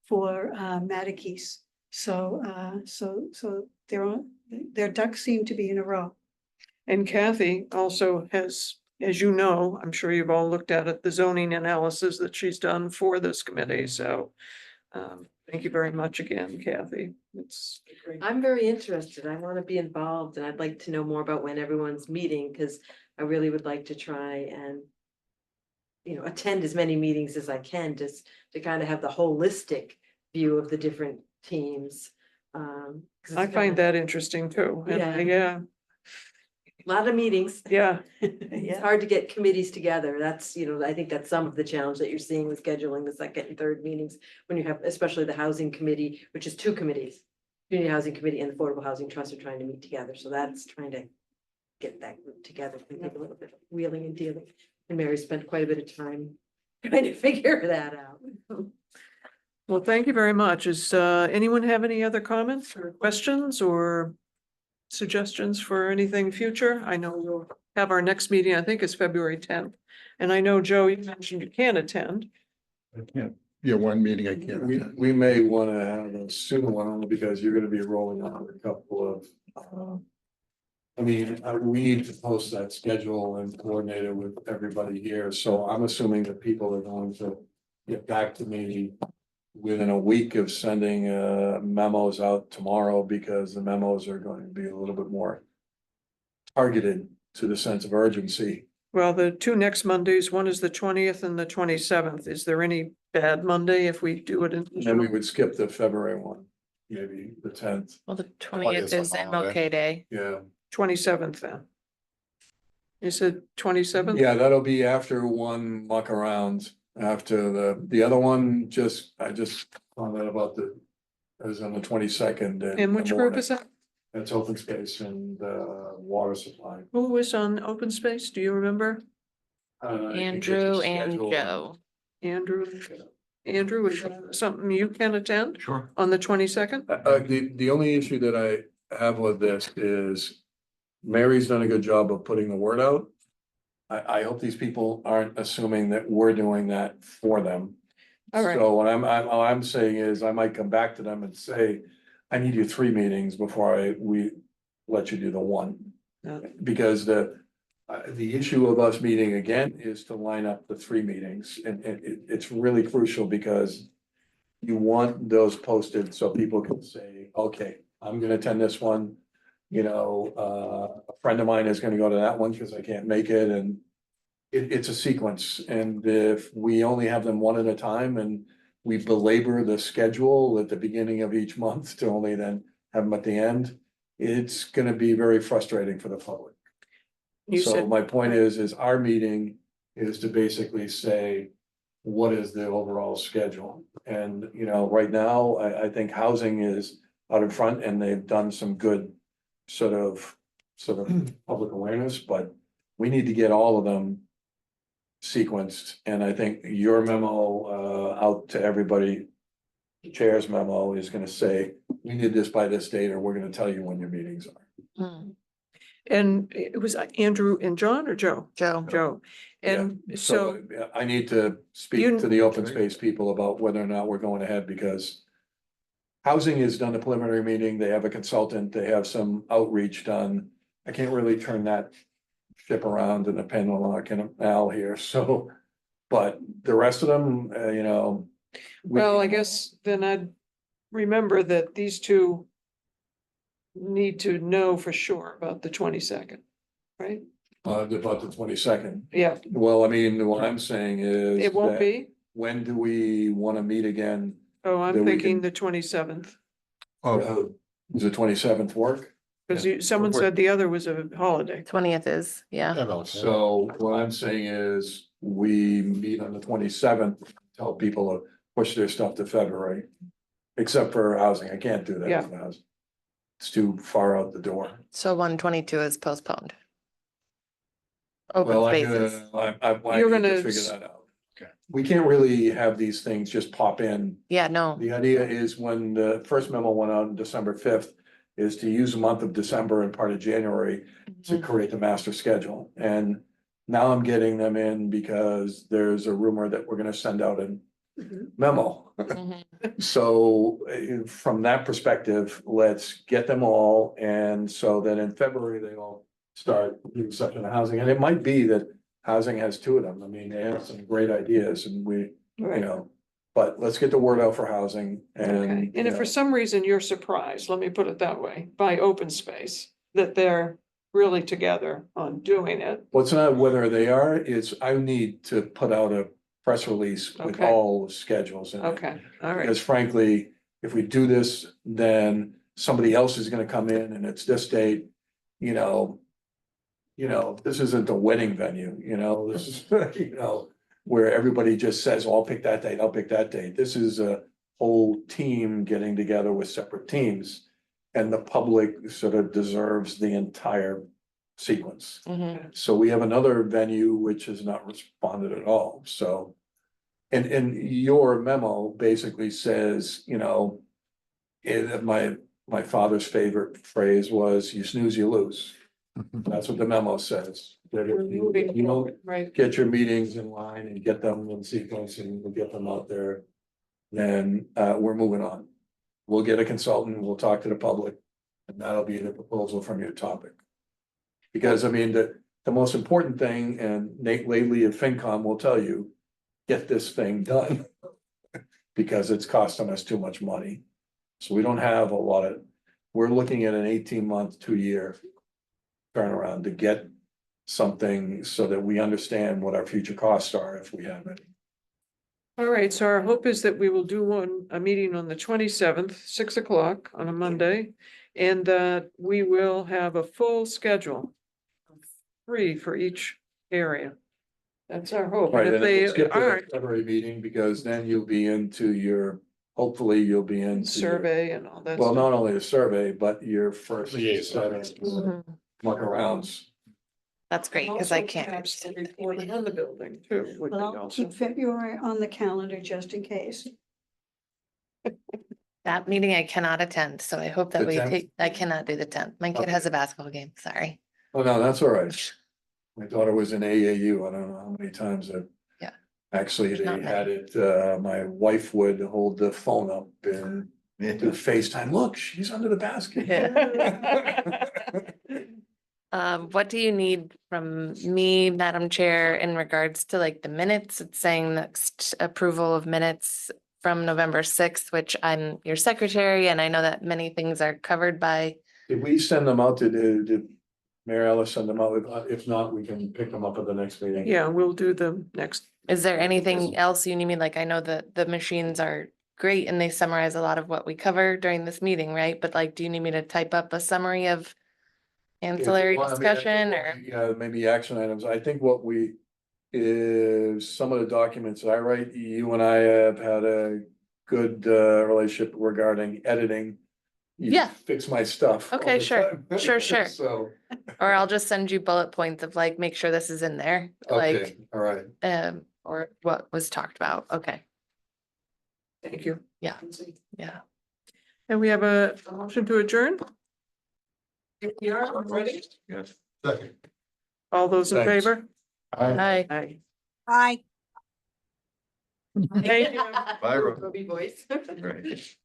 for Mattacheese. So they're on, their ducks seem to be in a row. and Kathy also has, as you know, I'm sure you've all looked at it, the zoning analysis that she's done for this committee. So thank you very much again, Kathy. It's great. I'm very interested. I want to be involved and I'd like to know more about when everyone's meeting, because I really would like to try and attend as many meetings as I can, just to kind of have the holistic view of the different teams. 'Cause I it's find kinda- that interesting too. And Yeah. yeah, A lot of meetings. yeah. It's hard to get committees together. That's, I think that's some of the challenge that you're seeing with scheduling the second and third meetings, when you have, especially the housing committee, which is two committees. Community Housing Committee and the Affordable Housing Trust are trying to meet together. So that's trying to get that group together. Can take a little bit of wheeling and dealing. And Mary spent quite a bit of time trying to figure that out. Well, thank you very much. Is anyone have any other comments or questions or suggestions for anything future? I know we'll have our next meeting, I think is February 10th. And I know, Joe, you mentioned you can attend. I can't. Yeah, one meeting I can't We, attend. we may want to have a soon one only because you're gonna be rolling out a couple of. We need to post that schedule and coordinate it with everybody here, so I'm assuming that people are going to get back to me within a week of sending memos out tomorrow, because the memos are going to be a little bit more targeted to the sense of urgency. Well, the two next Mondays, one is the 20th and the 27th. Is there any bad Monday if we do it in? Then we would skip the February one, maybe the 10th, Well, the 20th 20th is is a holiday. MLK Day. yeah. 27th then. You said 27th? Yeah, that'll be after one muck around, after the other one, I just found out about is on the 22nd. And which group is that? That's open space and water supply. Who was on open space? Do you remember? I can get the Andrew and schedule. Joe. Andrew, is that something you can attend Sure. on the 22nd? The only issue that I have with this is Mary's done a good job of putting the word out. I hope these people aren't assuming that we're doing that for them. All right. So what all I'm saying is I might come back to them and say, I need you 3 meetings before we let you do the one. Yeah. Because the issue of us meeting again is to line up the 3 meetings, and it's really crucial because you want those posted so people can say, okay, I'm gonna attend this one. A friend of mine is gonna go to that one because I can't make it, and it's a sequence, and if we only have them one at a time and we belabor the schedule at the beginning of each month to only then have them at the end, it's gonna be very frustrating for the public. You So said, my point is our meeting is to basically say, what is the overall schedule? And, you know, right now, I think housing is out in front and they've done some good sort of public awareness, but we need to get all of them sequenced. And I think your memo, out to everybody, the chair's memo is gonna say, we need this by this date, or we're gonna tell you when your meetings are. Hmm, and it was Andrew and John or Joe? Joe, Joe. And so, I need to speak You- to the open space people about whether or not we're going ahead, because housing has done a preliminary meeting, they have a consultant, they have some outreach done. I can't really turn that ship around in a canal here, so, but the rest of them, you know. well, I guess then I'd remember that these two need to know for sure about the 22nd, right? About the 22nd. Yeah, Well, I mean, what I'm saying is. it won't that be. When do we wanna meet again? Oh, I'm that we thinking can- the 27th, Does the 27th work? because someone said the other was a holiday. 20th is, yeah. So what I'm saying is, we meet on the 27th, tell people to push their stuff to February. Except for housing, I can't do that Yeah. with housing. It's too far out the door. So 122 is postponed. Open Well, I spaces. You're need to gonna figure s- that out. Okay. We can't really have these things just pop in. Yeah, no, The idea is when the first memo went out on December 5th, is to use the month of December and part of January to Mhm. create the master schedule. And now I'm getting them in because there's a rumor that we're gonna send out a memo. Mhm. So from that perspective, let's get them all, and so that in February, they all start doing section of housing, and it might be that housing has two of them. I mean, they have some great ideas and we, you Right. know. But let's get the word out for housing Okay, and. and you if for know, some reason you're surprised, let me put it that way, by open space, that they're really together on doing it. well, it's not whether they are, it's I need to put out a press release with Okay. all the schedules in it. Okay, all right, Because frankly, if we do this, then somebody else is gonna come in and it's this date, you know. This isn't a wedding venue, this is, where everybody just says, oh, I'll pick that date, I'll pick that date. This is a whole team getting together with separate teams. And the public sort of deserves the entire sequence. Mhm. So we have another venue which has not responded at all, so. And your memo basically says, my father's favorite phrase was, you snooze, you lose. That's what the memo says. That we're if you moving don't forward, right, get your meetings in line and get them in sequence and we'll get them out there. Then we're moving on. We'll get a consultant, we'll talk to the public, and that'll be the proposal from your topic. Because I mean, the most important thing, and Nate Lately of FinCom will tell you, get this thing done. Because it's costing us too much money. So we don't have a lot of, we're looking at an 18-month, 2-year turnaround to get something so that we understand what our future costs are if we have any. all right, so our hope is that we will do a meeting on the 27th, 6 o'clock on a Monday. And that we will have a full schedule. Free for each area. That's our hope, Right, and if and then we'll they skip the aren't, February meeting, because then you'll be into your, hopefully you'll be into. your- survey and all that Well, stuff. not only the survey, but your first Liaison. set of Mhm. muck arounds. That's great, because I can't. Perhaps the reporting on the building too would be Well, I'll also. keep February on the calendar just in case. That meeting I cannot attend, so I hope that The we 10th? take, I cannot do the 10th. My kid Okay. has a basketball game, sorry. Oh, no, that's all right. My daughter was in AAU. I don't know how many times I've. Yeah. Actually, There's they not had it, my wife would hold the phone up and do FaceTime. Look, she's under the basket. What do you need from me, Madam Chair, in regards to like the minutes? It's saying next approval of minutes from November 6th, which I'm your secretary, and I know that many things are covered by. Did we send them out to Mary Alice send them out. If not, we can pick them up at the next meeting. Yeah, we'll do them next. Is there anything else you need me, like, I know that the machines are great and they summarize a lot of what we cover during this meeting, right? But like, do you need me to type up a summary of ancillary Well, I mean, I think discussion what or? we, maybe action items. I think what we is some of the documents I write, you and I have had a good relationship regarding editing. You Yeah. Fix my stuff. all Okay, the sure. time. Sure. So, Or I'll just send you bullet points of like, make sure this is in there, okay, like, all right. or what was talked about. Okay, Thank you. yeah. And we have a motion to adjourn. Yes. Second. All those in Thanks. favor? Hi. Aye. Hi. Thank you. Bye, Ro. Ruby voice. Right.